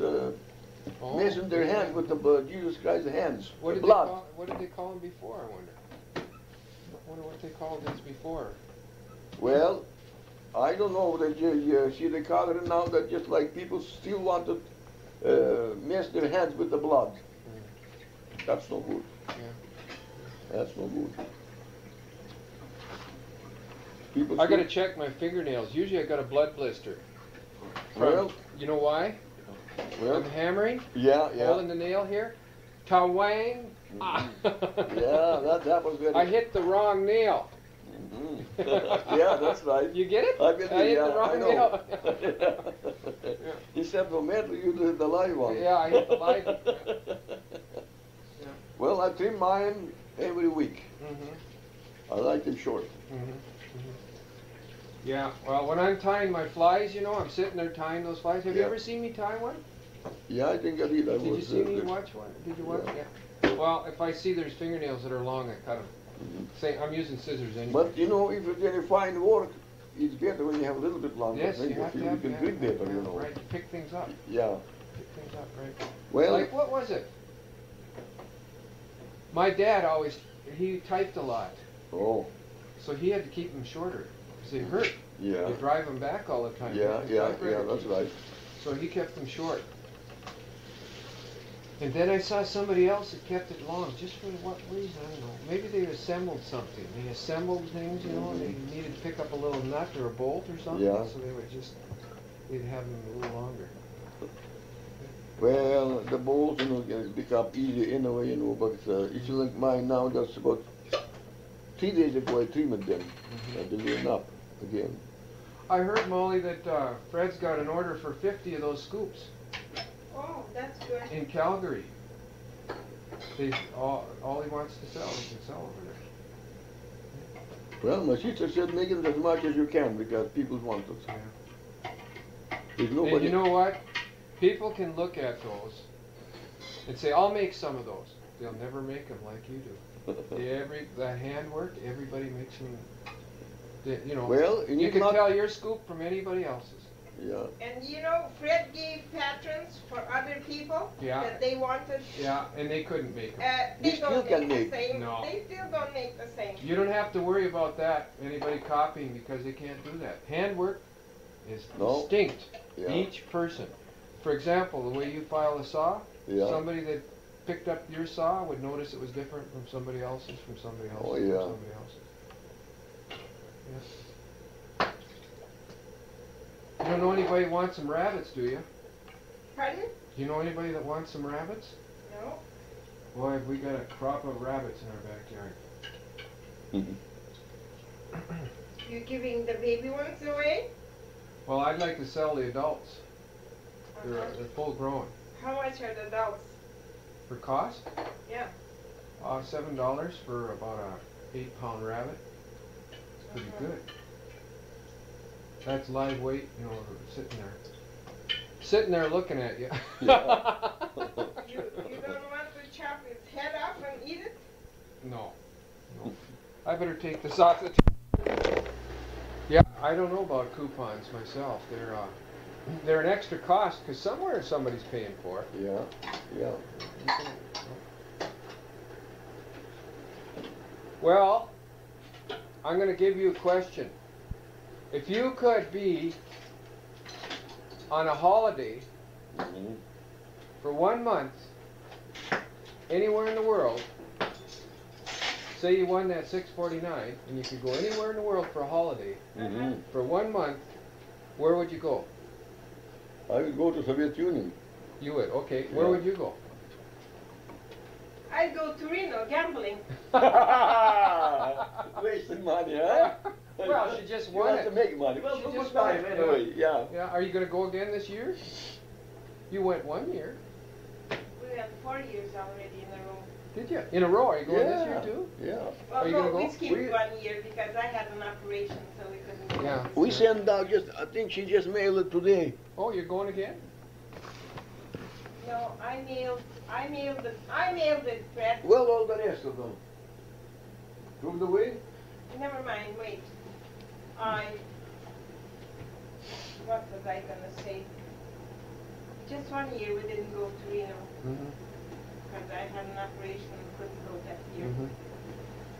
Oh, messing their yeah. hands with the Jesus Christ's hands, What the did blood. What did they call them before? I wonder. I wonder what they called this before. Well, I don't know that you see the coloring now that just like people still want to mess their hands with the blood. That's no good. Yeah. That's no good. People I got to still- check my fingernails. Usually I got a blood blister. Well, You know why? well, I'm hammering, yeah, yeah. holding the nail here. Tawang. Ah. Yeah, that was very. I hit the wrong nail. Mhm. Yeah, that's right. You get it? I believe, hit yeah, the wrong I know. nail. Instead of metal, you do the live one. Yeah, I hit the live. Well, I trim mine every week. Mm-hmm. I like them short. Mm-hmm. Yeah, well, when I'm tying my flies, you know, I'm sitting there tying those flies. Have you Yeah. ever seen me tie one? Yeah, I think I did. Did you see me watch one? Did you watch? Yeah. Yeah. Well, if I see there's fingernails that are long, I cut them. Say, I'm using scissors anyway. But you know, if you're going to find work, it's better when you have a little bit longer. Yes, Then you have to you have. can Yeah, grip better, yeah, you know. right. Pick things up. Yeah. Pick things up, right. Well, Like, what was it? My dad always, he typed a lot, oh, so he had to keep them shorter because they hurt. yeah. You drive them back all the time. Yeah, The yeah, typewriter yeah, that's keeps- right. So he kept them short. And then I saw somebody else that kept it long, just for what reason, I don't know. Maybe they assembled something. They assembled things, you know, and they needed to pick up a little nut or a bolt or something, Yeah. so they would just, they'd have them a little longer. Well, the bolts, you know, can become easy anyway, you know, but it's like mine now, that's about 3 days ago I trimmed them. And they went up again. I heard, Molly, that Fred's got an order for 50 of those scoops Oh, that's good. in Calgary. All he wants to sell, he can sell over there. Well, my sister said make it as much as you can because people want it. Yeah. There's And nobody. you know what? People can look at those and say, I'll make some of those. They'll never make them like you do. The handwork, everybody makes them. You know, Well, you you need can not- tell your scoop from anybody else's. Yeah. And you know, Fred gave patrons for other people Yeah. that they wanted. Yeah, and they couldn't make them. They You still don't can make make. the same. No. They still don't make the same. You don't have to worry about that, anybody copying, because they can't do that. Handwork is No. distinct, Yeah. each person. For example, the way you file a saw, Yeah. somebody that picked up your saw would notice it was different from somebody else's, from somebody else's, Oh, from yeah. somebody else's. Yes. You don't know anybody that wants some rabbits, do you? Pardon? Do you know anybody that wants some rabbits? No. Boy, have we got a crop of rabbits in our backyard. You're giving the baby ones away? Well, I'd like to sell the adults. They're full grown. How much are the adults? For cost? Yeah. $7 for about a 8-pound rabbit. It's pretty good. That's live weight, you know, sitting there looking at you. You don't want to chop its head off and eat it? No. I better take this off the Yeah, I don't know about coupons myself. They're an extra cost because somewhere somebody's paying for it. Yeah. Well, I'm going to give you a question. If you could be on a holiday for 1 month anywhere in the world, say you won that 649 and you could go anywhere in the world for a holiday for 1 month, where would you go? I would go to Soviet Union. You would, okay. Where would you go? I'd go to Reno gambling. Wasting money, huh? Well, she just won it. To make money. Well, She good just time, won it anyway. Yeah. Yeah. Are you going to go again this year? You went 1 year. We went 4 years already in a row. Did you? In a row? Are you going this year too? Yeah. Well, Are you no, gonna go? we skipped 1 year because I had an operation, so we couldn't go. Yeah. We sent out I think she just mailed it today. Oh, you're going again? No, I mailed it, Fred. Well, all the rest of them. From the way? Never mind, wait. What was I gonna say? Just 1 year we didn't go to Reno because I had an operation and couldn't go that year.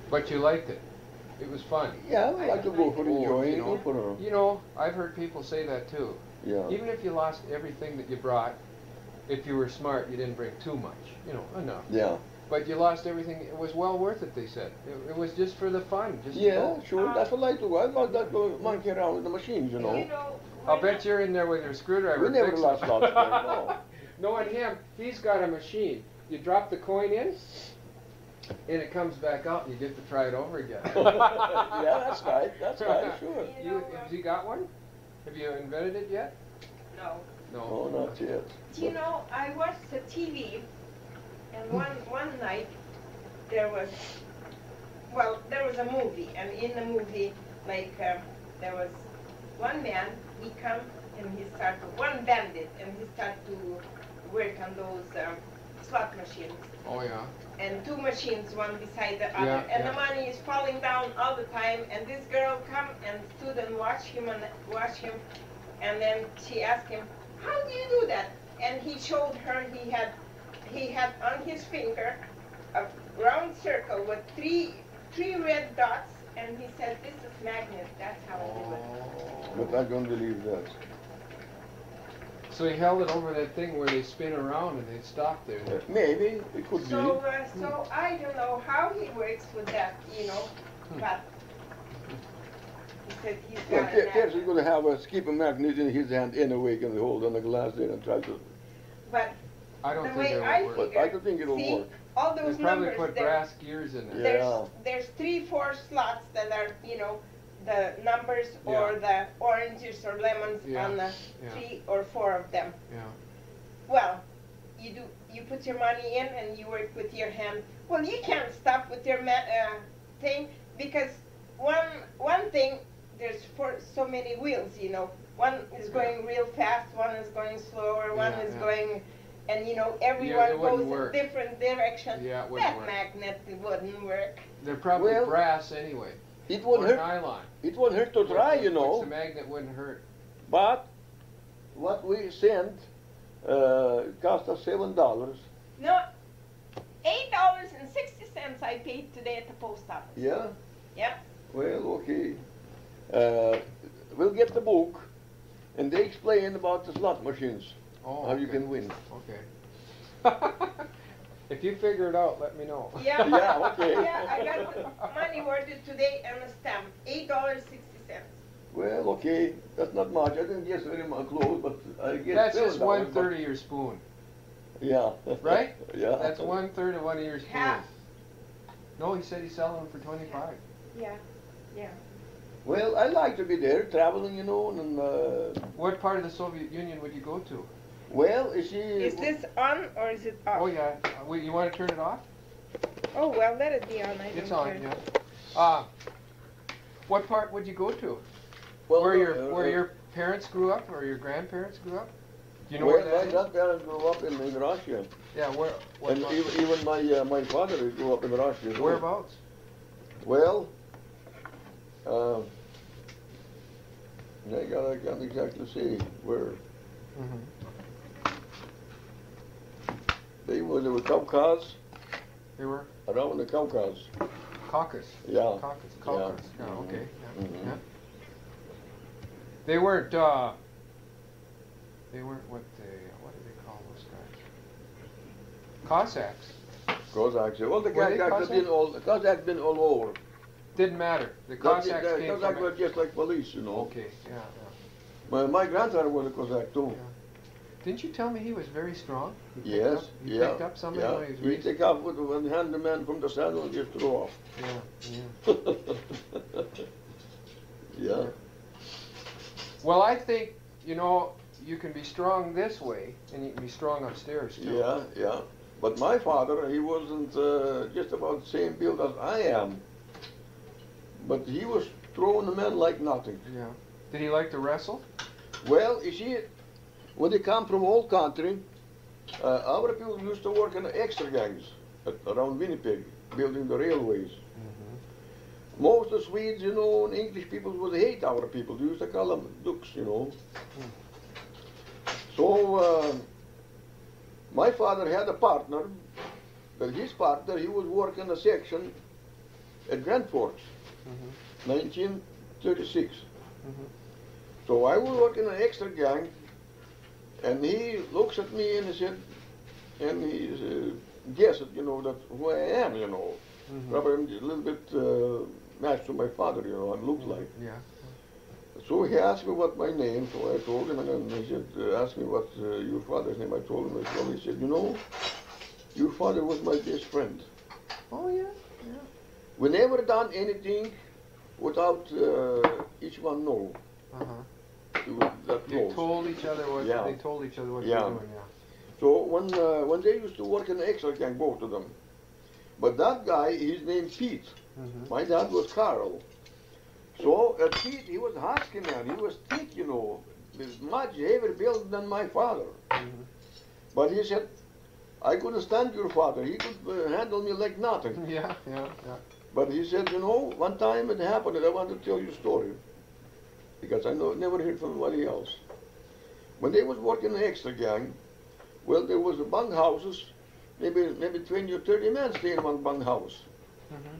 But you liked it. It was fun. Yeah, I like to go for enjoying. You know, I've heard people say that too. Yeah. Even if you lost everything that you brought, if you were smart, you didn't bring too much. You know, enough. Yeah. But you lost everything. It was well worth it, they said. It was just for the fun. Just to Yeah, go. sure. That's what I do. I like that monkey around with the machines, you know. You know, I'll bet you're in there with your screwdriver. We never fixing lost it. lots of no. Knowing him, he's got a machine. You drop the coin in, and it comes back out, and you get to try it over again. Yeah, that's right. That's right, sure. Has he got one? Have you invented it yet? No. No, not yet. Do you know, I watched the TV, and one night there was a movie, and in the movie, like, there was one man, he come and he started, one bandit, and he started to work on those slot machines. Oh, yeah. And two machines, one beside the other, Yeah, and yeah. the money is falling down all the time, and this girl come and stood and watch him, and then she asked him, how do you do that? And he showed her he had on his finger a round circle with three red dots, and he said, this is magnet, that's how I do it. But I don't believe that. So he held it over that thing where they spin around and they stop there. Maybe, it could So I don't know how he works with that, you know, but he said he's Well, got an Terry's going to have a keep a magnet in his hand anyway, can hold on the glass there and try to. But I don't the think way it'll I work. But I don't think it'll see, work. all They those probably numbers put there, brass gears in there. Yeah. there's 3-4 slots that are, you know, the numbers or the oranges or lemons on the 3 or 4 of them. Yeah. Well, you put your money in and you work with your hand. Well, you can't stop with your thing because one thing, there's so many wheels, you know. One is going real fast, one is going slower, one is going, and you know, everyone goes in different directions. Yeah, it wouldn't that work. magnet wouldn't work. They're probably brass anyway. It won't or hurt. nylon. It won't hurt to try, you know. Which the magnet wouldn't hurt. But what we sent cost us $7. No, $8.60 I paid today at the post office. Yeah. Yep. Well, okay. We'll get the book, and they explain about the slot machines. Oh, how you can win. Okay. If you figure it out, let me know. Yeah. Yeah, okay. Yeah, I got the money ordered today and a stamp. $8.60. Well, okay. That's not much. I didn't guess very much close, but I guess That's $7, just 1/3 of your spoon. Yeah. Right? Yeah. That's 1/3 of one of your spoons. Half. No, he said he's selling them for 25. Yeah. Yeah. Well, I like to be there, traveling, you know, and What part of the Soviet Union would you go to? well, you see. Is this on or is it off? Oh yeah. Wait, you want to turn it off? Oh well, let it be on. I It's don't on. care. Yeah. What part would you go to? Well, where your parents grew up, or your grandparents grew up? Do you know well, where that my is? grandparents grew up in Russia, Yeah. Where? What and part? even my father grew up in Russia. So. Whereabouts? Well, uh, I can't exactly say where. Mm-hmm. They were Caucasus, They were around the Caucasus. Caucasus. Yeah. Caucasus. Yeah. Caucasus. Yeah. Mhm. Okay. Yeah. Mhm. Yeah. They weren't. They weren't what do they call those guys? Cossacks. Cossacks. Well, the Were they Cossacks been all over. Didn't matter. The The Cossacks came Cossacks from were just like police, you know. Okay. Yeah. My grandfather was a Cossack too. Yeah. Didn't you tell me he was very strong? He Yes, He yeah, picked up somebody yeah. when he was He raised. take off with one hand the man from the saddle and just throw off. Yeah. Yeah. Yeah. Well, I think you can be strong this way, and you can be strong upstairs too. Yeah, yeah. But my father, he wasn't just about the same build as I am. But he was throwing the men like nothing. Yeah. Did he like to wrestle? Well, you see, when they come from all country, our people used to work in the extra gangs around Winnipeg, building the railways. Mm-hmm. Most of the Swedes, you know, and English people would hate our people. They used to call them dukes, you know. So my father had a partner, but his partner, he was working a section at Grand Forks, 1936. Mm-hmm. So I was working an extra gang, and he looks at me and he said, and he guessed, you know, that who I am, you know. Mm-hmm. Probably a little bit matched to my father, you know, and looked like. Yeah. So he asked me what my name, so I told him, and then he said, asked me what your father's name. I told him as well. He said, you know, your father was my best friend. Oh yeah. Yeah. We never done anything without each one know. Uh-huh. It was that You close. told each other what Yeah. they told each other what Yeah. they were doing. Yeah. So when they used to work in the extra gang, both of them. But that guy, his name Pete. Mm-hmm. My dad was Carl. So Pete, he was a husky man. He was thick, you know, with much heavier build than my father. Mm-hmm. But he said, I couldn't stand your father. He could handle me like nothing. Yeah. Yeah. Yeah. But he said, you know, one time it happened, and I want to tell you a story. Because I never heard from anybody else. When they was working in the extra gang, well, there was a bunk houses, maybe 20 or 30 men staying in one bunk house. Mm-hmm.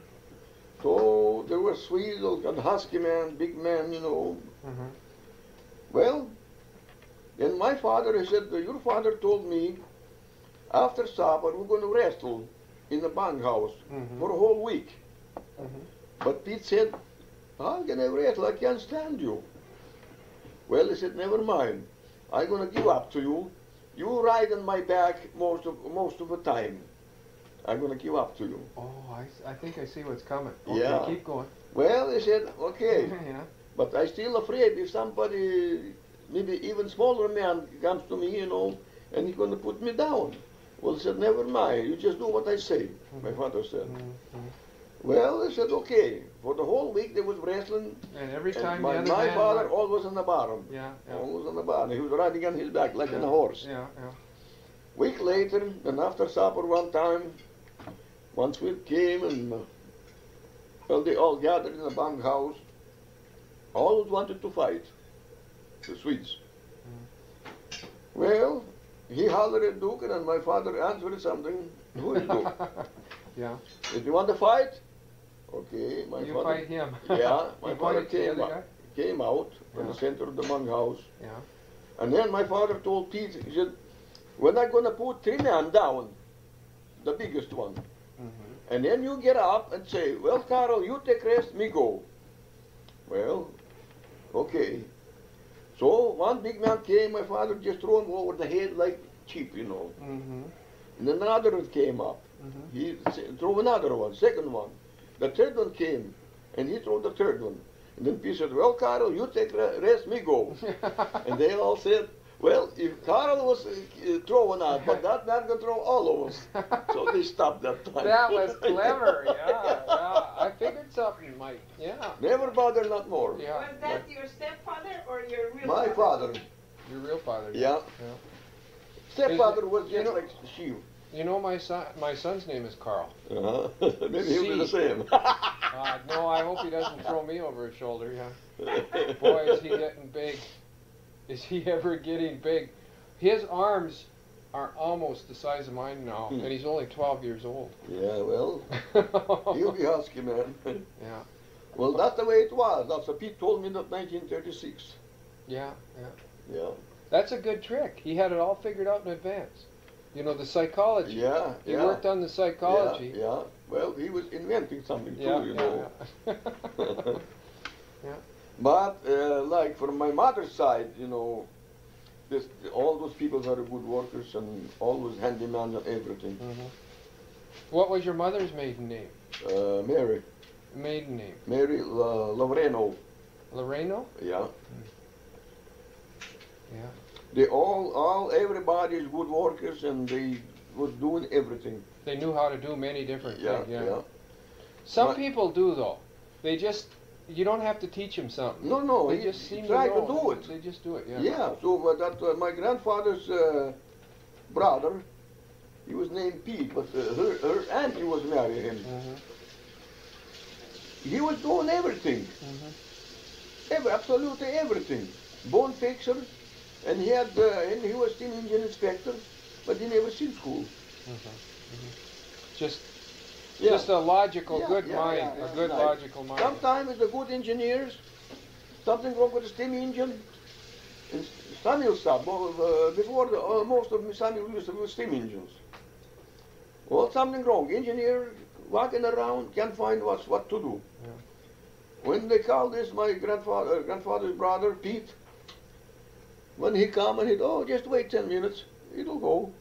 So there were Swedes, and husky men, big men, you know. Mm-hmm. Well, then my father, he said, your father told me, after supper, we're going to wrestle in the bunk house for a whole week. Mm-hmm. But Pete said, how can I wrestle? I can't stand you. Well, he said, never mind. I'm going to give up to you. You ride on my back most of the time. I'm going to give up to you. Oh, I think I see what's coming. Okay, Yeah. keep going. Well, he said, okay. Yeah. But I still afraid if somebody, maybe even smaller man, comes to me, you know, and he's going to put me down. Well, he said, never mind. You just do what I say, my father said. Mm-hmm. Well, I said, okay. For the whole week they was wrestling. And every And time my the other man father won. always on the bottom. Yeah. Yeah. Always on the bottom. He was riding on his back like Yeah. on a horse. Yeah. Yeah. Week later, and after supper one time, one Swede came and well, they all gathered in the bunk house. All wanted to fight, the Swedes. Well, he hollered at Duke, and my father answered something. Who is Duke? Yeah. Did you want to fight? Okay, my You father. fight him. Yeah, my You father fight the other guy? came out from Yeah. the center of the bunk house. Yeah. And then my father told Pete, he said, we're not going to put 3 men down, the biggest one. Mm-hmm. And then you get up and say, well, Carl, you take rest, me go. Well, okay. So one big man came, my father just threw him over the head like cheap, you know. Mm-hmm. And then another one came up. Mm-hmm. He threw another one, second one. The third one came, and he threw the third one. And then Pete said, well, Carl, you take rest, me go. And they all said, well, if Carl was throwing out, but that man can throw all of us. So they stopped that time. That was clever, yeah. I figured something, Mike. Yeah. Never bother, not more. Yeah. Was that your stepfather or your real My father. Your real father. Yeah. Stepfather was just like she. You know, my son's name is Carl. Maybe he'll be the same. No, I hope he doesn't throw me over his shoulder, yeah. Boy, is he getting big. Is he ever getting big? His arms are almost the size of mine now, and he's only 12 years old. Yeah, well, he'll be husky, man. Yeah. Well, that's the way it was. That's what Pete told me in 1936. Yeah. Yeah. That's a good trick. He had it all figured out in advance. You know, the psychology. Yeah. He worked on the psychology. Yeah. Well, he was inventing something too, you know. Yeah. But like from my mother's side, you know, all those people were good workers and always handyman and everything. What was your mother's maiden name? Mary. Maiden name? Mary Lavreno. Loreno? Yeah. Yeah. They everybody is good workers and they were doing everything. They knew how to do many different things. Yeah. Some people do though. They just, you don't have to teach them something. No, they just seem try to know. to do it. They just do it. Yeah. Yeah. So that my grandfather's brother, he was named Pete, but her auntie was marrying him. He was doing everything. Absolutely everything. Bone fixer, and he was steam engine inspector, but he never seen school. Just a logical, good mind, a good logical mind. Sometimes the good engineers, something wrong with the steam engine. And Samuel stopped before most of Samuel used to use steam engines. Well, something wrong. Engineer walking around can't find what to do. When they called this my grandfather's brother Pete, when he come and just wait 10 minutes, it'll go.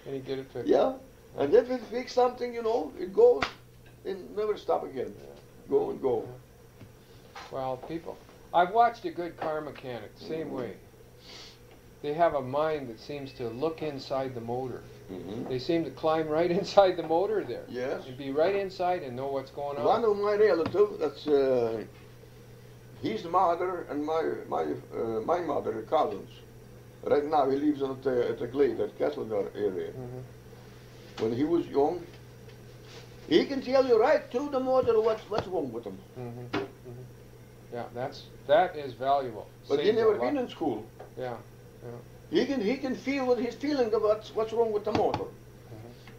And he get it fixed. Yeah. And if it fix something, you know, it goes and never stop again. Go and go. Well, I've watched a good car mechanic, same way. They have a mind that seems to look inside the motor. They seem to climb right inside the motor there. Yes. And be right inside and know what's going on. One of my relatives, that's his mother and my mother are cousins. Right now he lives at the Glade, at Castlegar area. When he was young, he can tell you right to the motor what's wrong with him. Yeah, that is valuable. But he never been in school. Yeah. He can feel with his feeling of what's wrong with the motor.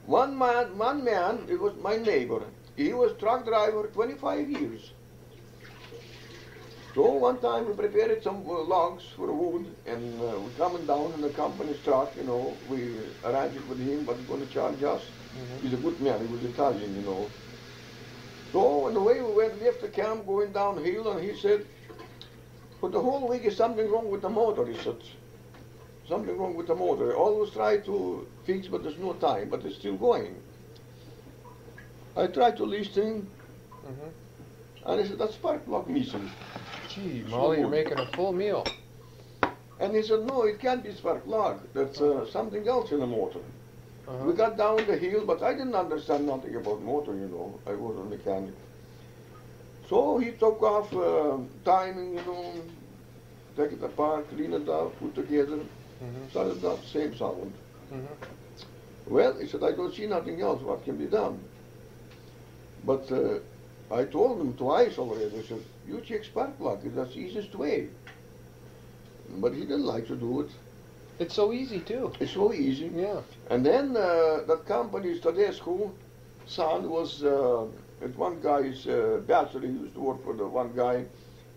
One man, it was my neighbor. He was truck driver 25 years. So one time we prepared some logs for wood, and we coming down in the company's truck, you know. We arranged it with him, what he's going to charge us. He's a good man, he was Italian, you know. So on the way we left the camp going downhill, and he said, for the whole week is something wrong with the motor, he said. Something wrong with the motor. I always try to fix, but there's no time, but it's still going. I tried to listen, and I said, that spark plug missing. Gee, Molly, you're making a full meal. And he said, no, it can't be spark plug. That's something else in the motor. We got down the hill, but I didn't understand nothing about motor, you know. I was a mechanic. So he took off timing, you know, take it apart, clean it out, put together, started up, same sound. Well, he said, I don't see nothing else, what can be done? But I told him twice already, I said, you check spark plug, that's the easiest way. But he didn't like to do it. It's so easy too. It's so easy. Yeah. And then that company, Stadescu, son was, one guy's bachelor, he used to work for the one guy,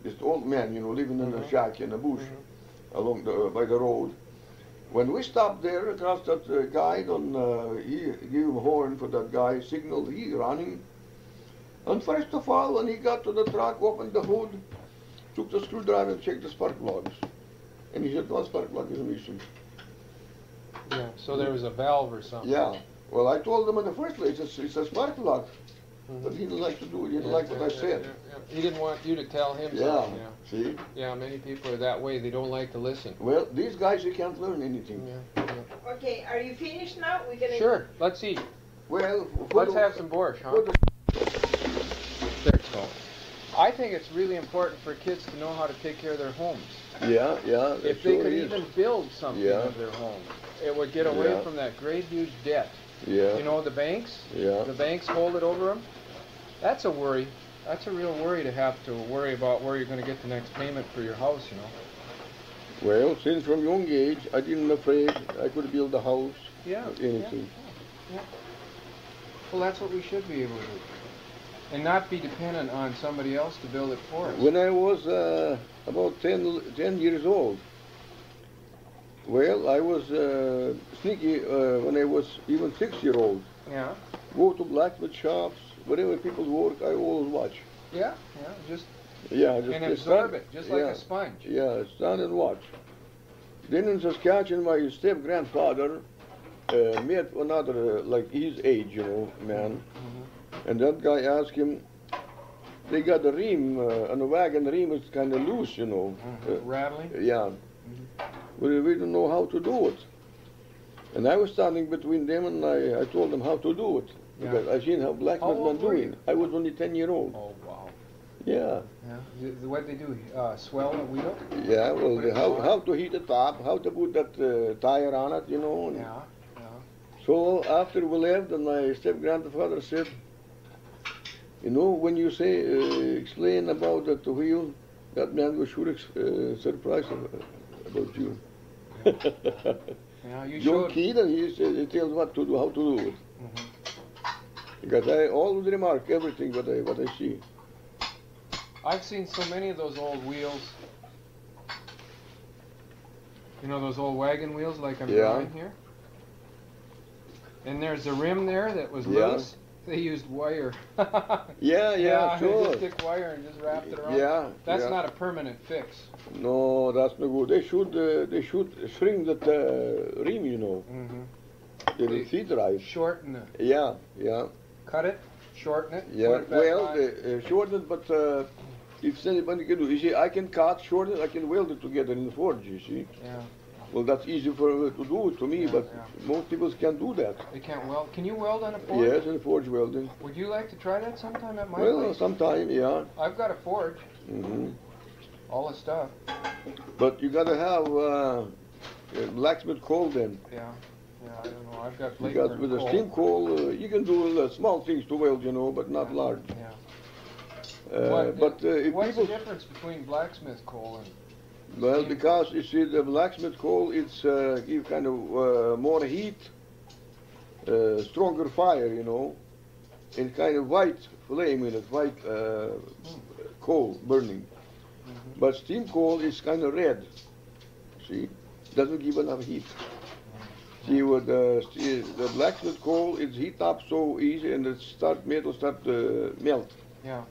this old man, you know, living in a shack in the bush, along by the road. When we stopped there across that guy, he gave him a horn for that guy, signaled, he running. And first of all, when he got to the truck, opened the hood, took the screwdriver and checked the spark plugs. And he said, one spark plug is missing. Yeah, so there was a valve or something. Yeah. Well, I told him in the first place, it's a spark plug. But he didn't like to do it. He didn't like what I said. He didn't want you to tell him Yeah. something. Yeah. See? Yeah, many people are that way. They don't like to listen. Well, these guys, you can't learn anything. Yeah. Okay, are you finished now? We're gonna. Sure. Let's eat. Well, Let's have some borscht, huh? There it's going. I think it's really important for kids to know how to take care of their homes. Yeah, yeah. If they could even build something Yeah. of their home, it would get away Yeah. from that great huge debt. Yeah. You know, the banks? Yeah. The banks hold it over them. That's a worry. That's a real worry to have to worry about where you're going to get the next payment for your house, you know. Well, since from young age, I didn't afraid I could build a house. Yeah. Or anything. Yeah. Well, that's what we should be able to do. And not be dependent on somebody else to build it for us. When I was about 10 years old, well, I was sneaky when I was even 6-year-old. Yeah. Go to blacksmith shops, wherever people work, I always watch. Yeah. Just Just absorb stand, it, just like a sponge. Yeah, stand and watch. Then in Saskatchewan, my step-grandfather met another, like his age, you know, man. And that guy asked him, they got a ream, on the wagon ream is kind of loose, you know. Rattling? Yeah. But we didn't know how to do it. And I was standing between them and I told them how to do it. Because I seen how blacksmith men doing. I was only 10 years old. Oh, wow. Yeah. What they do, swell the wheel? Yeah, well, how to heat the top, how to put that tire on it, you know. And Yeah. so after we left, and my step-grandfather said, you know, when you say, explain about that wheel, that man was sure surprised about you. Yeah, you Young showed. kid, and he tells what to do, how to do it. Because I always remark everything what I see. I've seen so many of those old wheels. You know those old wagon wheels like I'm drawing here? And there's a rim there that was loose. They used wire. Yeah, They sure. just stick wire and just wrapped it around. Yeah. That's not a permanent fix. No, that's not good. They should shrink that rim, you know. The feet right. Shorten it. Yeah. Cut it, shorten it. Yeah, put it back well, on. shorten it, but if anybody can do, you see, I can cut, shorten it, I can weld it together in the forge, you see. Yeah. Well, that's easy to do it to me, but most people can't do that. They can't weld. Can you weld on a forge? Yes, in forge welding. Would you like to try that sometime at my Well, place? sometime, yeah. I've got a forge. Hmm. All the stuff. But you gotta have blacksmith coal then. Yeah, I don't know. I've got Because Blakeburn with a coal. steam coal, you can do small things to weld, you know, but not large. Yeah. But if What's people, the difference between blacksmith coal and? well, steam because you see, the blacksmith coal, it's give kind of more heat, stronger fire, you know, and kind of white flame in it, white coal burning. But steam coal is kind of red. See, doesn't give enough heat. See, with the blacksmith coal, it's heat up so easy, and metal start melt. Yeah.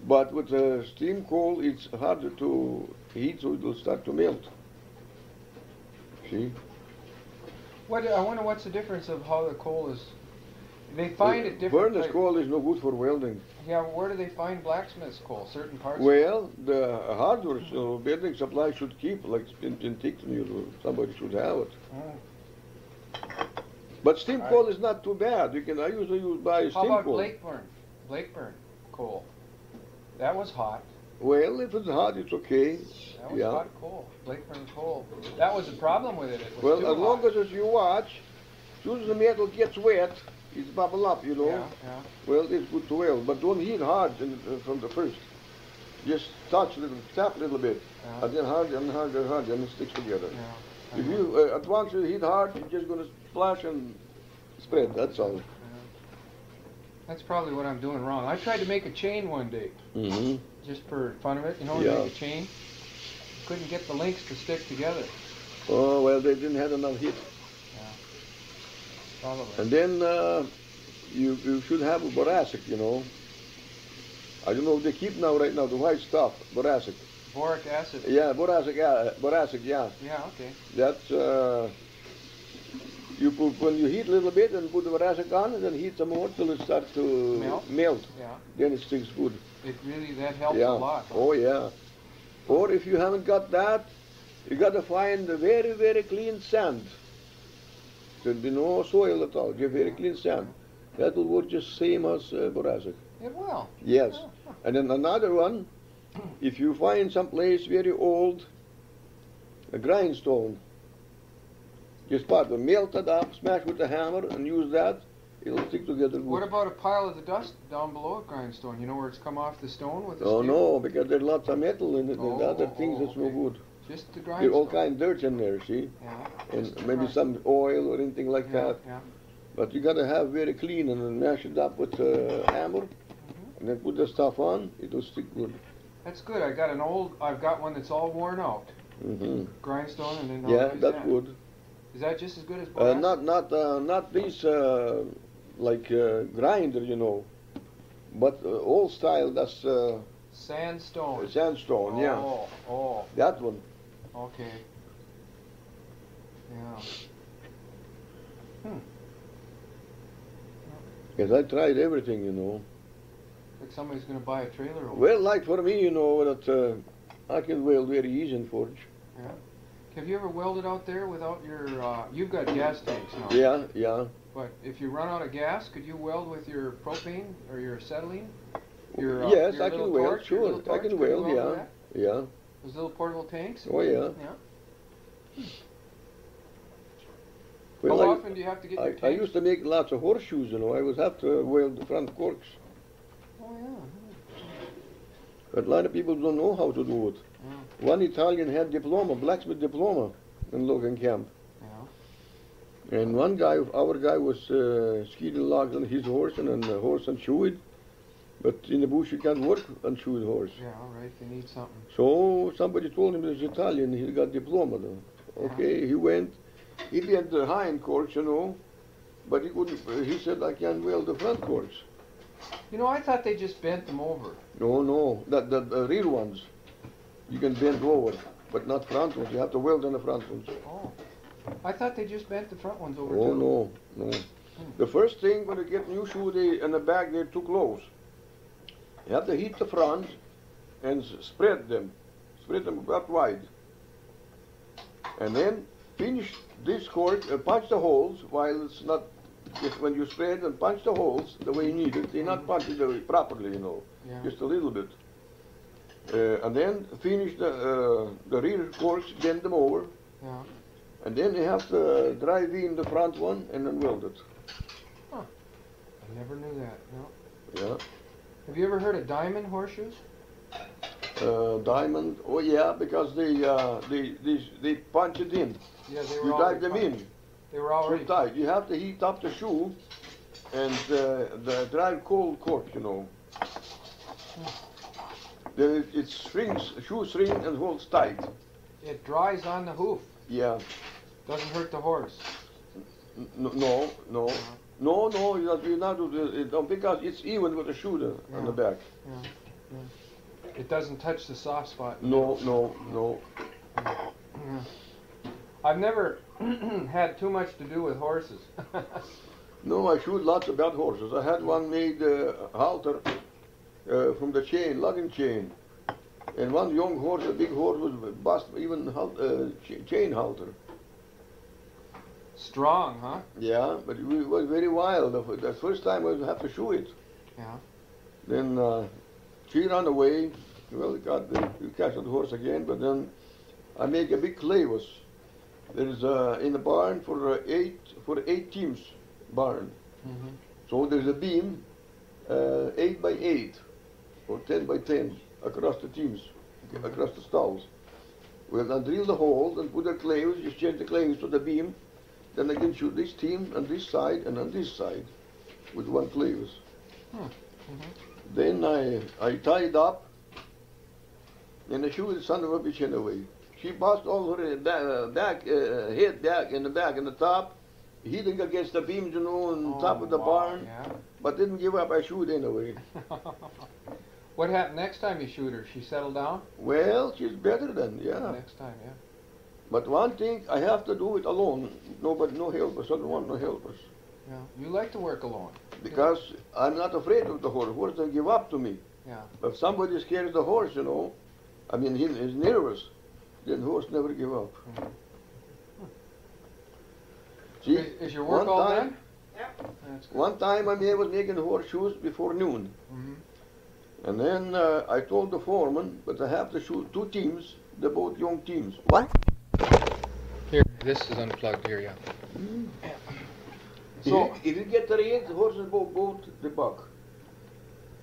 But with the steam coal, it's harder to heat, so it will start to melt. See? I wonder what's the difference of how the coal is. They find it different. Furnace coal is no good for welding. Yeah, where do they find blacksmith's coal? Certain parts. Well, the hardware building supply should keep, like in Ticton, somebody should have it. But steam coal is not too bad. I usually buy steam How about coal. Blakeburn coal. That was hot. Well, if it's hot, it's okay. That was hot coal. Blakeburn coal. That was the problem with it. It was Well, too as long hot. as you watch, as soon as the metal gets wet, it's bubble up, you know. Yeah. Well, it's good to weld, but don't heat hard from the first. Just touch a little, tap a little bit, and then hard and hard and hard, and it sticks together. Yeah. If you at once you heat hard, you're just gonna splash and spread. That's all. That's probably what I'm doing wrong. I tried to make a chain one day, just for fun of it. You know, make a chain. Couldn't get the links to stick together. Oh well, they didn't have enough heat. Yeah. Probably. And then you should have a boracic, you know. I don't know if they keep right now the white stuff, boracic. Boric acid. Yeah, boracic, yeah. Yeah, okay. That's You put, when you heat a little bit and put the Boracic on, and then heat some more till it starts to melt. Yeah. Then it sticks good. It really, that helps Yeah. a lot. Huh? Oh yeah. Or if you haven't got that, you got to find a very, very clean sand. There'll be no soil at all. Just very clean sand. That will work just same as Boracic. It will. Yes. Yeah. And then another one, if you find some place very old, a grindstone, just part of melt it up, smash with a hammer, and use that. It'll stick together good. What about a pile of the dust down below a grindstone? You know where it's come off the stone with the Oh steel? no, because there's lots of metal in it and Oh, other things that's no okay. good. Just the There's grindstone. all kind of dirt in there, see? Yeah. And just the maybe grindstone. some oil or anything like Yeah, that. yeah. But you gotta have very clean and then mash it up with a hammer and then put the stuff on, it'll stick good. That's good. I've got one that's all worn out. Hmm. Grindstone and then I'll Yeah, use that's that. good. Is that just as good as Boracic? Not these like grinder, you know, but old style. That's Sandstone. sandstone. Yeah, Oh, oh, that one. okay. Yeah. Because I tried everything, you know. Like somebody's going to buy a trailer over. Well, like for me, you know, that I can weld very easy in forge. Yeah. Have you ever welded out there without your, you've got gas tanks now. Yeah, yeah. But if you run out of gas, could you weld with your propane or your acetylene? Yes, your I little can weld, torch, your sure. little I torch, can could you weld, with yeah. that? Yeah. Those little portable tanks? Oh, yeah. Yeah. Well, How often do you have to get your I tanks? used to make lots of horseshoes, you know. I would have to weld the front corks. Oh, yeah. But a lot of people don't know how to do it. Yeah. One Italian had diploma, blacksmith diploma in Logan Camp. Yeah. And one guy, our guy was skiing logs on his horse and the horse unshoed. But in the bush you can't work unshoed horse. Yeah, all right. They need something. So somebody told him he's Italian, he got diploma though. Okay, he went, he bent the hind corks, you know, but he couldn't, he said I can't weld the front corks. You know, I thought they just bent them over. No, no, the rear ones, you can bend over, but not front ones, you have to weld on the front ones. Oh. I thought they just bent the front ones over Oh, too. no, no. The first thing when you get new shoe, in the back they're too close. You have to heat the front and spread them about wide. And then finish this cork, punch the holes while it's not, when you spread and punch the holes the way you need it, they're not punched properly, you know, Yeah. just a little bit. And then finish the rear corks, bend them over, Yeah. and then you have to drive in the front one and then weld it. Huh. I never knew that. No. Yeah. Have you ever heard of diamond horseshoes? Diamond. Oh yeah, because they punch it in. Yeah, they were You already drive them in They were so already. tight. You have to heat up the shoe and the drive cold cork, you know. It strings, shoe string and holds tight. It dries on the hoof. Yeah. Doesn't hurt the horse. No. No, you're not do it, because it's even with the shoe on the back. Yeah. Yeah. It doesn't touch the soft spot. No. Yeah. I've never had too much to do with horses. No, I shoot lots of bad horses. I had one made halter from the chain, lugging chain. And one young horse, a big horse, was bust even chain halter. Strong, huh? Yeah, but it was very wild. The first time I have to shoot it. Yeah. Then she ran away. Well, we catch the horse again, but then I make a big clavus. There is in the barn for eight teams barn. Mm-hmm. So there's a beam, 8 by 8 or 10 by 10 across the teams, across the stalls. We'll then drill the holes and put the clavus, just change the clavus to the beam. Then I can shoot this team on this side and on this side with one clavus. Mm-hmm. Then I tie it up and I shoot the son of a bitch anyway. She bust all her head back in the back and the top, hitting against the beams, you know, on top of the barn. Yeah. But didn't give up, I shoot anyway. What happened next time you shoot her? She settled down? Well, she's better than, yeah. Next time, yeah. But one thing, I have to do it alone. Nobody, no helpers. I don't want no helpers. Yeah. You like to work alone. Because I'm not afraid of the horse. The horse doesn't give up to me. Yeah. If somebody scares the horse, you know, I mean, he's nervous, then the horse never give up. Mm-hmm. See, Is your work all done? Yep. That's good. one time I was making horseshoes before noon. Mm-hmm. And then I told the foreman, but I have to shoot 2 teams, they're both young teams. What? Here, this is unplugged here, yeah. Mm. So, if you get the rain, the horses go to the buck.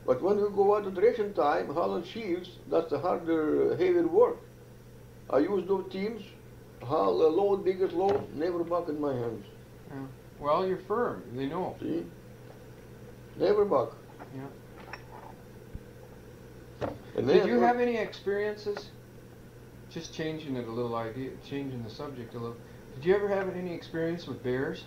But when we go out to ration time, hauling sheaves, that's the harder, heavier work. I use those teams, haul a load, biggest load, never buck in my hands. yeah. Well, you're firm. They know. See? Never buck. Yeah. And Did then you have any experiences? Just changing it a little idea, changing the subject a little. Did you ever have any experience with bears?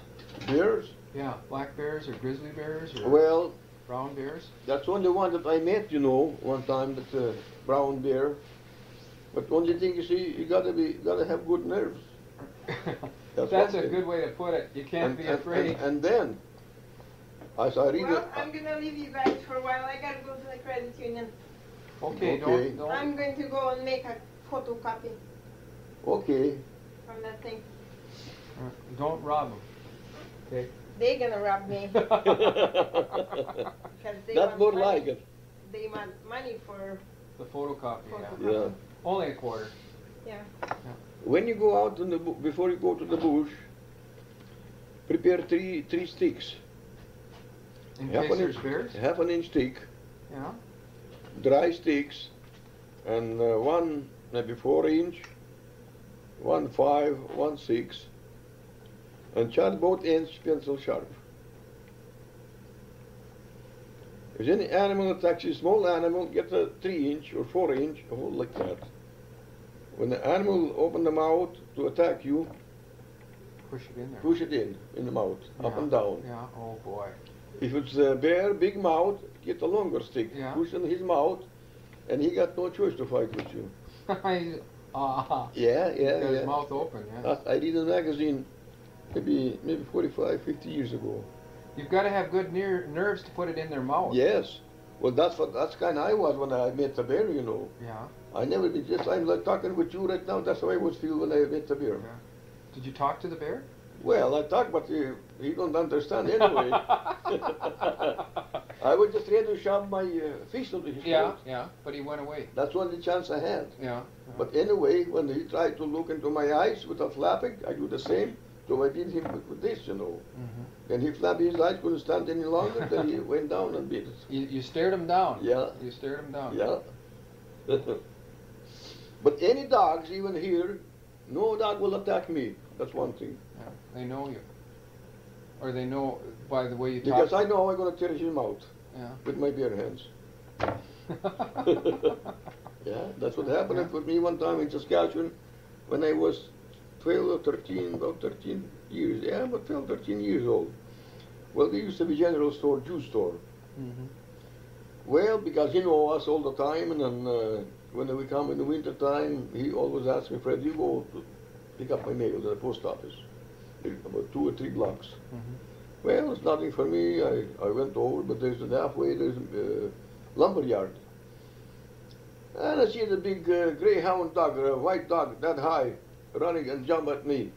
bears? Yeah, black bears or grizzly bears or Well, brown bears? that's only one that I met, you know, one time, that brown bear. But only thing you see, you gotta have good nerves. That's one a thing. good way to put it. You can't be afraid. And then, as I read Well, it, I'm gonna leave you guys for a while. I gotta go to the credit union. Okay, Okay. don't. I'm going to go and make a photocopy okay, from that thing. Don't rob them. Okay. They're gonna rob me. Because they that's want more money. like it. They want money for, The photocopy. Yeah. Photocopy. Yeah. Only a quarter. yeah. When you go out in the before you go to the bush, prepare three sticks. In Half case an there's inch, bears. half an inch stick, Yeah. dry sticks, and one maybe 4 inch, 1 5, 1 6, and chart both ends pencil sharp. If any animal attacks you, small animal, get a 3 inch or 4 inch, hold like that. When the animal open the mouth to attack you, Push it in there. push it in the mouth, up Yeah. and down. Yeah. Oh boy. If it's a bear, big mouth, get a longer stick, Yeah. push in his mouth, and he got no choice to fight with you. Yeah, He's got his yeah. mouth open. Yeah. That, I read a magazine maybe 45, 50 years ago. You've got to have good nerves to put it in their mouth. Yes. Well, that's kind of I was when I met the bear, you know. Yeah. I never been just, I'm like talking with you right now, that's how I would feel when I met the bear. Yeah. Did you talk to the bear? Well, I talk, but he don't understand anyway. I was just ready to shove my fist into his Yeah. throat. Yeah. But he went away. That's the only chance I had. Yeah. But anyway, when he tried to look into my eyes without flapping, I do the same. So I beat him with this, you know. Mm-hmm. Then he flapped his eyes, couldn't stand any longer, then he went down and beat it. You stared him down. Yeah. You stared him down. Yeah. But any dogs, even here, no dog will attack me. That's one thing. Yeah. They know you. Or they know by the way you Because talk. I know I'm going to tear his mouth Yeah. with my bare hands. Yeah, that's what happened Yeah. with me one time in Saskatchewan when I was 12 or 13, about 13 years. Yeah, about 12, 13 years old. Well, there used to be general store, juice store. Mm-hmm. Well, because he know us all the time, and then when we come in the winter time, he always asks me, Fred, you go to pick up my mail at the post office. About 2 or 3 blocks. Mm-hmm. Well, it's nothing for me. I went over, but there's halfway, there's a lumber yard. And I see the big greyhound dog, a white dog, that high, running and jump at me.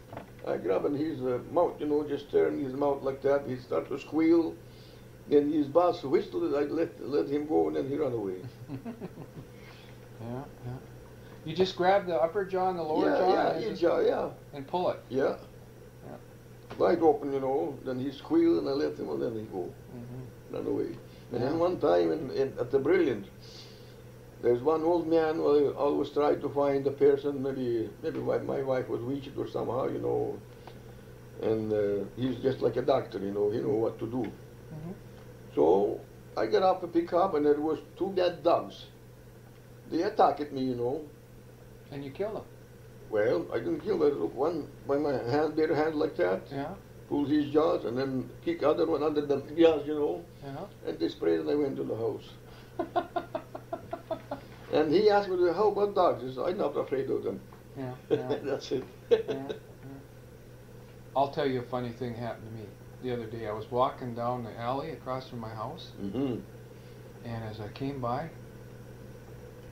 I grab in his mouth, you know, just staring his mouth like that. He start to squeal. Then his boss whistled. I let him go, and then he ran away. Yeah, yeah. You just grab the upper jaw and the lower jaw, yeah, and, his just- jaw, yeah, and pull it. yeah. Wide open, you know. Then he squealed, and I let him, and then he go, Mm-hmm. ran away. And Yeah. then one time at the Brilliant, there's one old man who always tried to find a person, maybe my wife was wicked or somehow, you know. And he's just like a doctor, you know. He know what to do. Mm-hmm. So I get up to pick up, and there was 2 bad dogs. They attacked me, you know. And you kill them. Well, I didn't kill them. Look, one by my hand, bare hand like that, Yeah, pulled his jaws, and then kick other one under the jaws, you know. yeah. And they sprayed, and I went to the house. And he asked me, how about dogs? I said, I'm not afraid of them. Yeah, yeah. That's it. Yeah, yeah. I'll tell you a funny thing happened to me the other day. I was walking down the alley across from my house, Mm-hmm. and as I came by,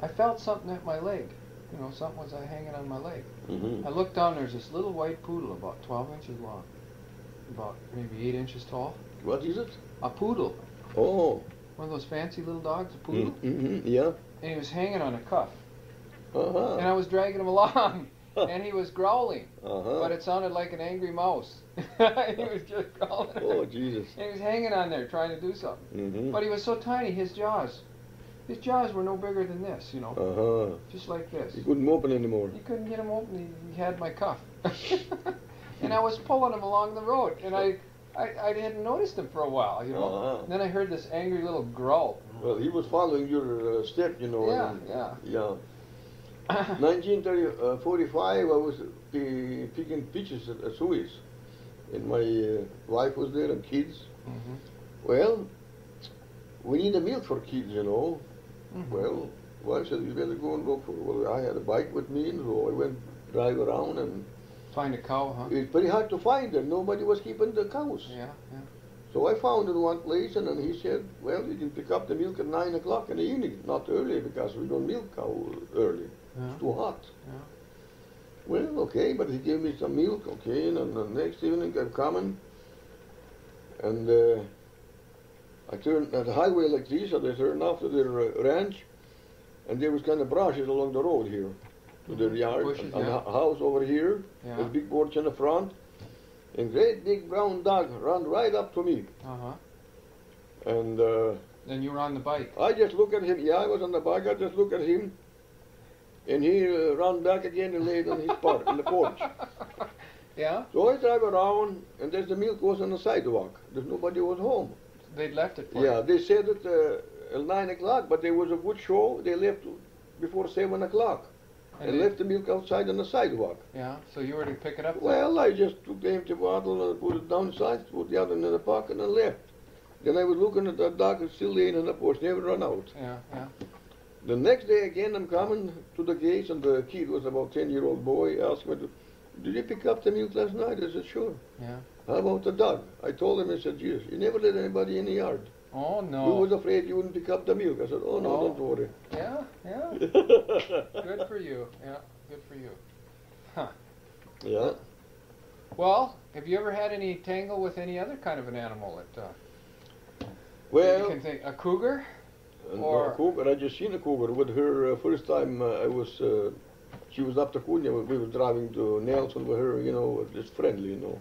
I felt something at my leg. You know, something was hanging on my leg. Mm-hmm. I looked down, there's this little white poodle about 12 inches long, about maybe 8 inches tall. What is it? A poodle. Oh. One of those fancy little dogs, a poodle. Mm-hmm. Yeah. And he was hanging on a cuff. Uh-huh. And I was dragging him along. And he was growling. Uh-huh. But it sounded like an angry mouse. He was just growling. Oh, Jesus. And he was hanging on there trying to do something. Mm-hmm. But he was so tiny, his jaws were no bigger than this, you know. Uh-huh. Just like this. You couldn't open anymore. You couldn't get him open. He had my cuff. And I was pulling him along the road. And I hadn't noticed him for a while, you know. Uh-huh. And then I heard this angry little growl. Well, he was following your step, you know. Yeah, and, yeah. Yeah. 1945, I was picking peaches at Suez. And my wife was there and kids. Mm-hmm. Well, we need a milk for kids, you know. Mm-hmm. Well, wife said, you better go and look for, well, I had a bike with me, and so I went drive around, and Find a cow, huh? it's very hard to find them. Nobody was keeping the cows. Yeah, yeah. So I found in one place, and then he said, well, you can pick up the milk at 9 o'clock in the evening, not early, because we don't milk cow early. Yeah. It's too hot. Yeah. Well, okay, but he gave me some milk, okay, and then the next evening I'm coming, and I turned at the highway like this, and I turned off to their ranch, and there was kind of brushes along the road here, to their yard, Bushes, and yeah. a house over here, Yeah. with big porch in the front, and great big brown dog ran right up to me, Uh-huh. and Then you were on the bike. I just look at him. Yeah, I was on the bike. I just look at him, and he ran back again and laid on his part in the porch. Yeah? So I drive around, and there's the milk was on the sidewalk. There's nobody was home. They'd left it for Yeah, you. they said it at 9 o'clock, but there was a good show. They left before 7 o'clock. And And they- left the milk outside on the sidewalk. Yeah, so you were to pick it up? Well, I just took the empty bottle and put it downside, put the other in the pocket, and left. Then I was looking at that dog, it's still laying on the porch, never run out. Yeah, yeah. The next day again, I'm coming to the gates, and the kid was about 10-year-old boy, asked me, did you pick up the milk last night? I said, sure. Yeah. How about the dog? I told him, I said, yes, you never let anybody in the yard. Oh, We no. was afraid you wouldn't pick up the milk. I said, oh, no, Oh. don't worry. Yeah, yeah. Good for you. Yeah, good for you. Huh. Yeah. Well, have you ever had any tangle with any other kind of an animal that you Well, can think? A cougar? a or- cougar, I just seen a cougar. With her first time, she was up to Cunha. We were driving to Nelson with her, you know, just friendly, you know.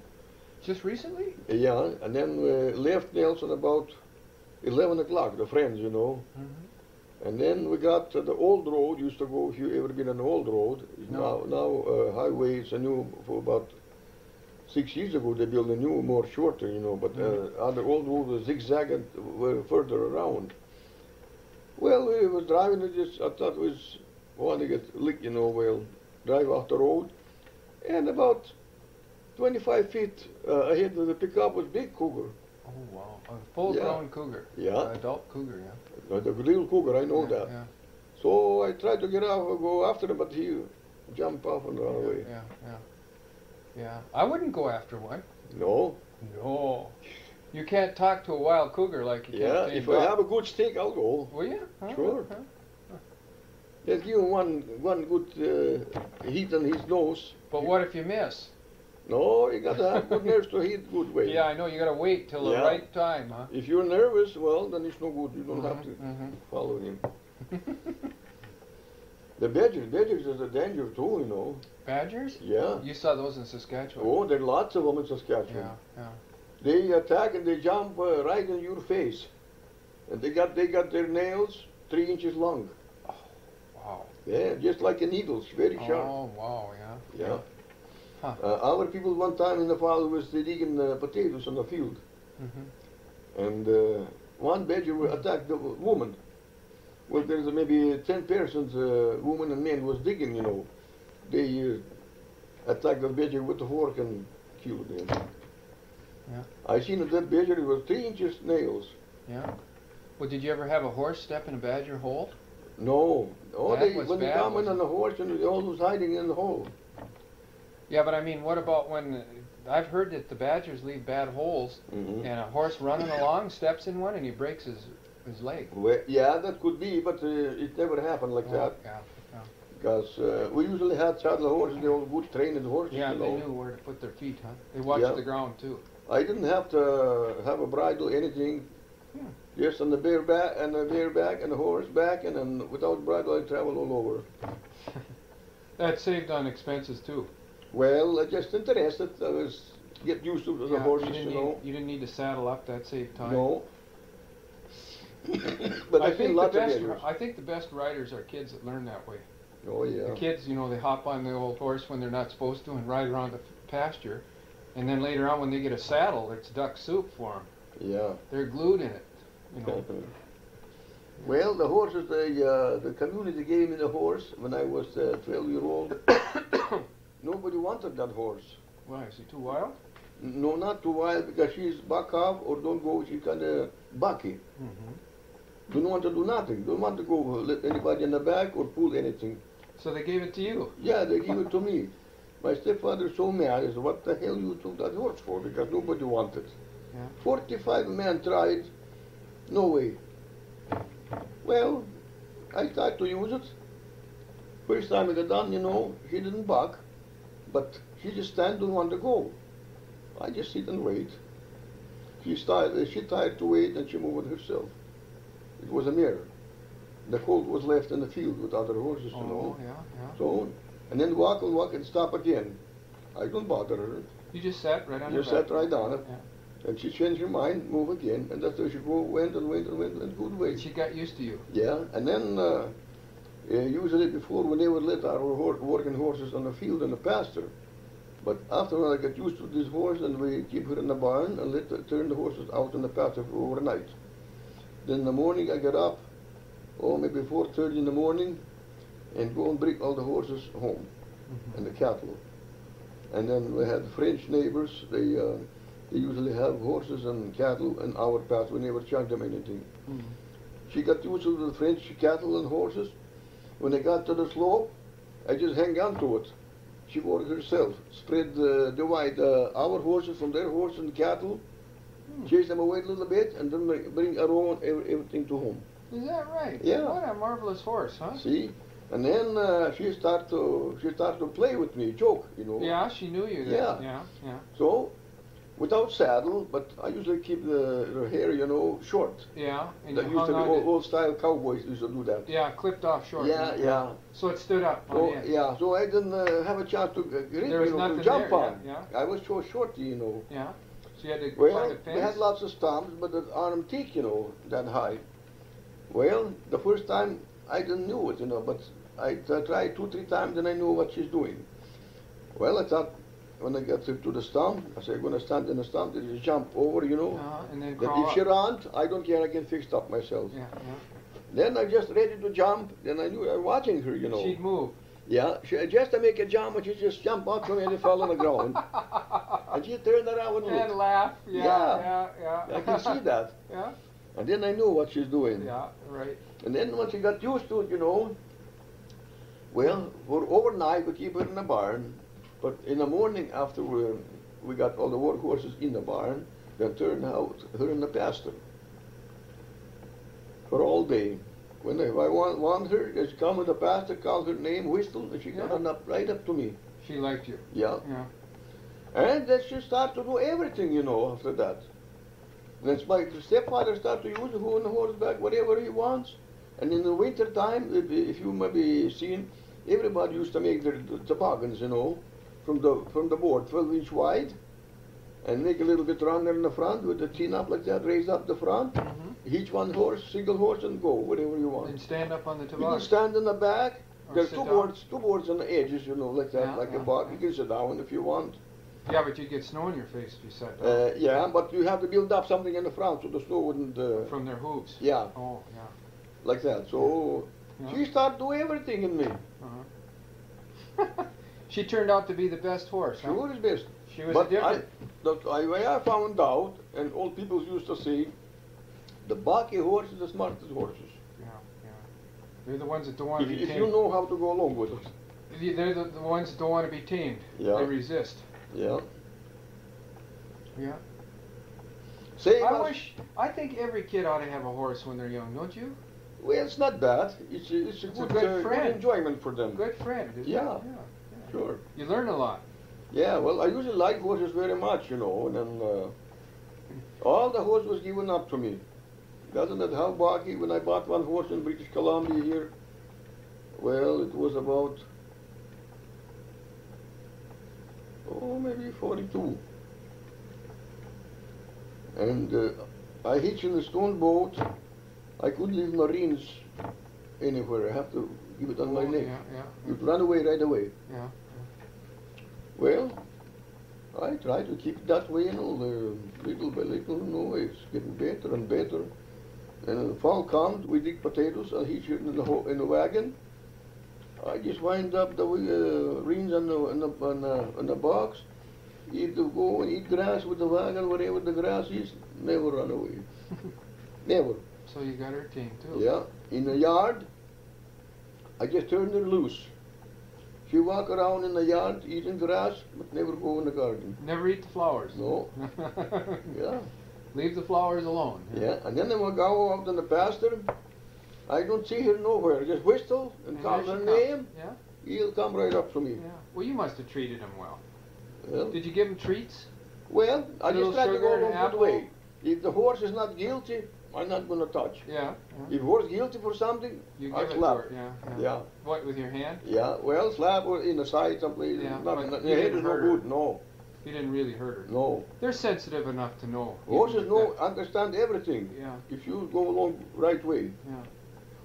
Just recently? Yeah, and then we left Nelson about 11 o'clock, the friends, you know. Mm-hmm. And then we got the old road, used to go, if you ever been on the old road, No. now highway is a new, for about 6 years ago they built a new, more shorter, you know, but on the old road was zigzag and were further around. Well, we was driving, I thought it was, want to get licked, you know, well, drive off the road, and about 25 feet ahead of the pickup was big cougar. Oh, wow. A full-grown cougar. Yeah. Adult cougar, yeah. The real cougar, I know Yeah, that. Yeah, So I tried to get off, go after him, but he jumped off and ran away. yeah, yeah. Yeah. I wouldn't go after one. No. No. You can't talk to a wild cougar like you Yeah, can to if a I dog. have a good steak, I'll go. Will you? Huh? Sure. Huh? Just give him one good heat on his nose. But what if you miss? No, you got to have good nerves to hit good way. Yeah, I know. You got to wait till the Yeah. right time, huh? If you're nervous, well, then it's no good. You don't have to Mhm. follow him. The badgers is a danger too, you know. Badgers? Yeah. You saw those in Saskatchewan. Oh, there are lots of them in Saskatchewan. Yeah, yeah. They attack and they jump right in your face, and they got their nails 3 inches long. Wow. Yeah, just like needles, very sharp. Oh, wow, yeah. Yeah. Huh. Our people one time in the fall was digging potatoes on the field, Mm-hmm. and one badger attacked the woman. Well, there's maybe 10 persons, women and men was digging, you know. They attacked the badger with the fork and killed him. Yeah. I seen that badger, it was 3 inches nails. Yeah. Well, did you ever have a horse step in a badger hole? No. Oh, That was when they bad, come in wasn't on the horse and they always hiding in the hole. Yeah, but I mean, what about when I've heard that the badgers leave bad holes, Mm-hmm. and a horse running along steps in one and he breaks his leg. Well, yeah, that could be, but it never happened like that. Yeah, yeah. Because we usually had saddle horses, they all good trained horses, Yeah, you they know. knew where to put their feet, huh? They watched Yeah. the ground too. I didn't have to have a bridle, anything. Hmm. Just on the bare back and the bare back and the horse back, and then without bridle I travel all over. That saved on expenses too. Well, I just interested. I was get used to the Yeah, horses, you didn't you know. need, you didn't need to saddle up. That saved time. No. But I've seen lots of badgers. I think the best riders are kids that learn that way. Oh yeah. The kids, you know, they hop on the old horse when they're not supposed to and ride around the pasture, and then later on when they get a saddle, it's duck soup for them. Yeah. They're glued in it, you know. Well, the horses, the community gave me the horse when I was 12-year-old. Nobody wanted that horse. Why, is he too wild? No, not too wild, because she's back off or don't go, she's kind of bucky. Mm-hmm. Don't want to do nothing. Don't want to go let anybody in the back or pull anything. So they gave it to you. Yeah, they give it to me. My stepfather's so mad. He said, what the hell you took that horse for? Because nobody wanted. Yeah. 45 men tried. No way. Well, I tried to use it. First time I got done, you know, she didn't buck, but she just stand, don't want to go. I just sit and wait. She tired to wait and she moved herself. It was a mirror. The colt was left in the field with other horses, you know. Oh, yeah, yeah. So, and then walk and stop again. I don't bother her. You just sat right on Just her back. sat right on it. Yeah. And she changed her mind, move again, and that's how she went and good way. She got used to you. Yeah, and then usually before we never let our working horses on the field in the pasture. But after I got used to this horse, and we keep her in the barn and turn the horses out in the pasture for overnight. Then in the morning I get up, maybe 4:30 in the morning, and go and bring all the horses home, and the cattle. And then we had French neighbors. They usually have horses and cattle in our pasture. We never charge them anything. She got used to the French cattle and horses. When I got to the slope, I just hang on to it. She worked herself, divide our horses from their horses and cattle, chase them away a little bit, and then bring our own everything to home. Is that right? Yeah. What a marvelous horse, huh? See, and then she start to play with me, joke, you know. Yeah, she knew you. Yeah. Yeah, yeah. So, without saddle, but I usually keep her hair, you know, short. Yeah, and That you used to hung be on to, old style cowboys used to do that. yeah, clipped off short. Yeah, yeah. So it stood up on So the end. yeah, so I didn't have a chance to There was to nothing jump there, on. yeah, I was so shorty, you know. Yeah. So you had to Well, climb the we had fence. lots of stumps, but the arm thick, you know, that high. Well, the first time I didn't know it, you know, but I tried 2-3 times and I knew what she's doing. Well, I thought when I got to the stump, I said, I'm going to stand in the stump, and just jump over, you know. And then That crawl if she up. runs, I don't care, I can fix it up myself. Yeah, yeah. Then I just ready to jump, then I knew I was watching her, you know. She'd move. Yeah, just to make a jump, and she just jumped out from me and fell on the ground. And she turned around and And looked. laugh. Yeah, Yeah. yeah. I can see that. Yeah, And then I knew what she's doing. yeah, right. And then once she got used to it, you know, well, for overnight we keep her in the barn, but in the morning after we got all the work horses in the barn, then turn out her in the pasture for all day. If I want her, just come in the pasture, call her name, whistle, and she Yeah. run up right up to me. She liked you. Yeah. Yeah. And then she start to do everything, you know, after that. Then my stepfather start to use the horseback whatever he wants. And in the winter time, if you maybe seen, everybody used to make their toboggans, you know, from the board, 12-inch wide, and make a little bit run there in the front with the chin up like that, raise up the front, each one horse, single horse, and go wherever you want. And stand up on the You can toboggan. stand in the back. Or There's sit two down. boards on the edges, you know, like that, Yeah, like yeah, a box. yeah. You can sit down if you want. Yeah, but you'd get snow in your face if you sat down. Yeah, but you have to build up something in the front so the snow wouldn't. From their hooves. Yeah, Oh, yeah. like that. So Yeah. she started doing everything in me. Uh-huh. She turned out to be the best horse, She huh? was best. She was But a different. I found out, and old people used to say, the bucky horse is the smartest horses. Yeah, yeah. They're the ones that don't want to be If tamed. you know how to go along with it. They're the ones that don't want to be tamed. Yeah. They resist. Yeah. Yeah. Same I as, wish. I think every kid ought to have a horse when they're young, don't you? well, it's not bad. It's a It's a good, good friend. good enjoyment for them. Good friend. Isn't Yeah. It? Yeah. Sure. You learn a lot. Yeah, well, I usually like horses very much, you know, and then all the horse was given up to me. Doesn't it how baggy when I bought one horse in British Columbia here? Well, it was about, maybe 42. And I hitched in the stone boat. I couldn't leave Marines anywhere. I have to give it on my neck. Yeah. You'd run away right away. Yeah. Well, I try to keep it that way, you know, little by little, you know, it's getting better and better. And fall comes, we dig potatoes, I hitch it in the wagon. I just wind up the reins on the box, either go and eat grass with the wagon, wherever the grass is, never run away. Never. So you got her tamed too. Yeah. In the yard, I just turn her loose. She walk around in the yard eating grass, but never go in the garden. Never eat the flowers. No. Yeah. Leave the flowers alone. Yeah. And then when I go out in the pasture, I don't see her nowhere. Just whistle and call there her she name. comes. Yeah. He'll come right up to me. Yeah. Well, you must have treated him well. Well, Did you give him treats? I Little just try to sugar go and along apple? good way. If the horse is not guilty, I'm not going to touch. Yeah. If horse guilty for something, You I give it to slap. her. Yeah. Yeah. What, with your hand? Yeah, well, slap her in the side someplace. Yeah, Not, but not, you the head didn't is no hurt her. good. No, You didn't really hurt her. no. They're sensitive enough to know. Horses even know, that- understand everything. Yeah. If you go along right way. Yeah.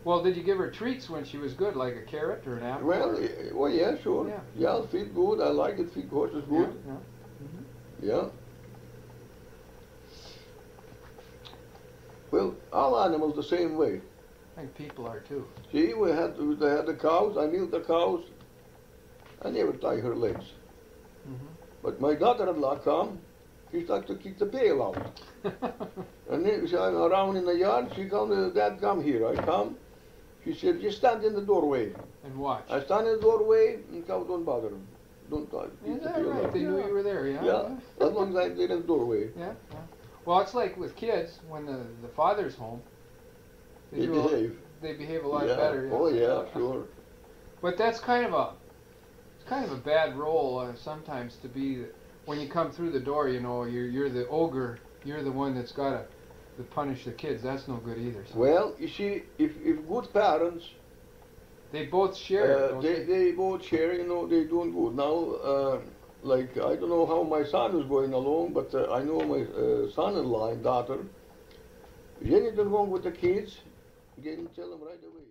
Well, did you give her treats when she was good, like a carrot or an apple? Well, or- well, yeah, sure. Yeah. Yeah, feed good. I like it. Feed horses good. Yeah. Yeah. Well, all animals the same way. I think people are too. See, they had the cows. I milked the cows. I never tie her legs. But my daughter-in-law come. She started to kick the pail out. And then she, I'm around in the yard. She come, Dad, come here. I come. She said, just stand in the doorway. And watch. I stand in the doorway, and cow don't bother them. Don't touch. Is that right? They knew you were there, yeah? Yeah, as long as I'm in the doorway. Yeah. Well, it's like with kids, when the father's home, They behave. They behave a lot Yeah. better. Oh yeah, sure. But that's kind of a bad role sometimes to be. When you come through the door, you know, you're the ogre. You're the one that's got to punish the kids. That's no good either. So Well, you see, if good parents, they both share. Don't they both share, you know, they doing good. Now, like, I don't know how my son is going along, but I know my son-in-law and daughter, if anything wrong with the kids, you can tell them right away.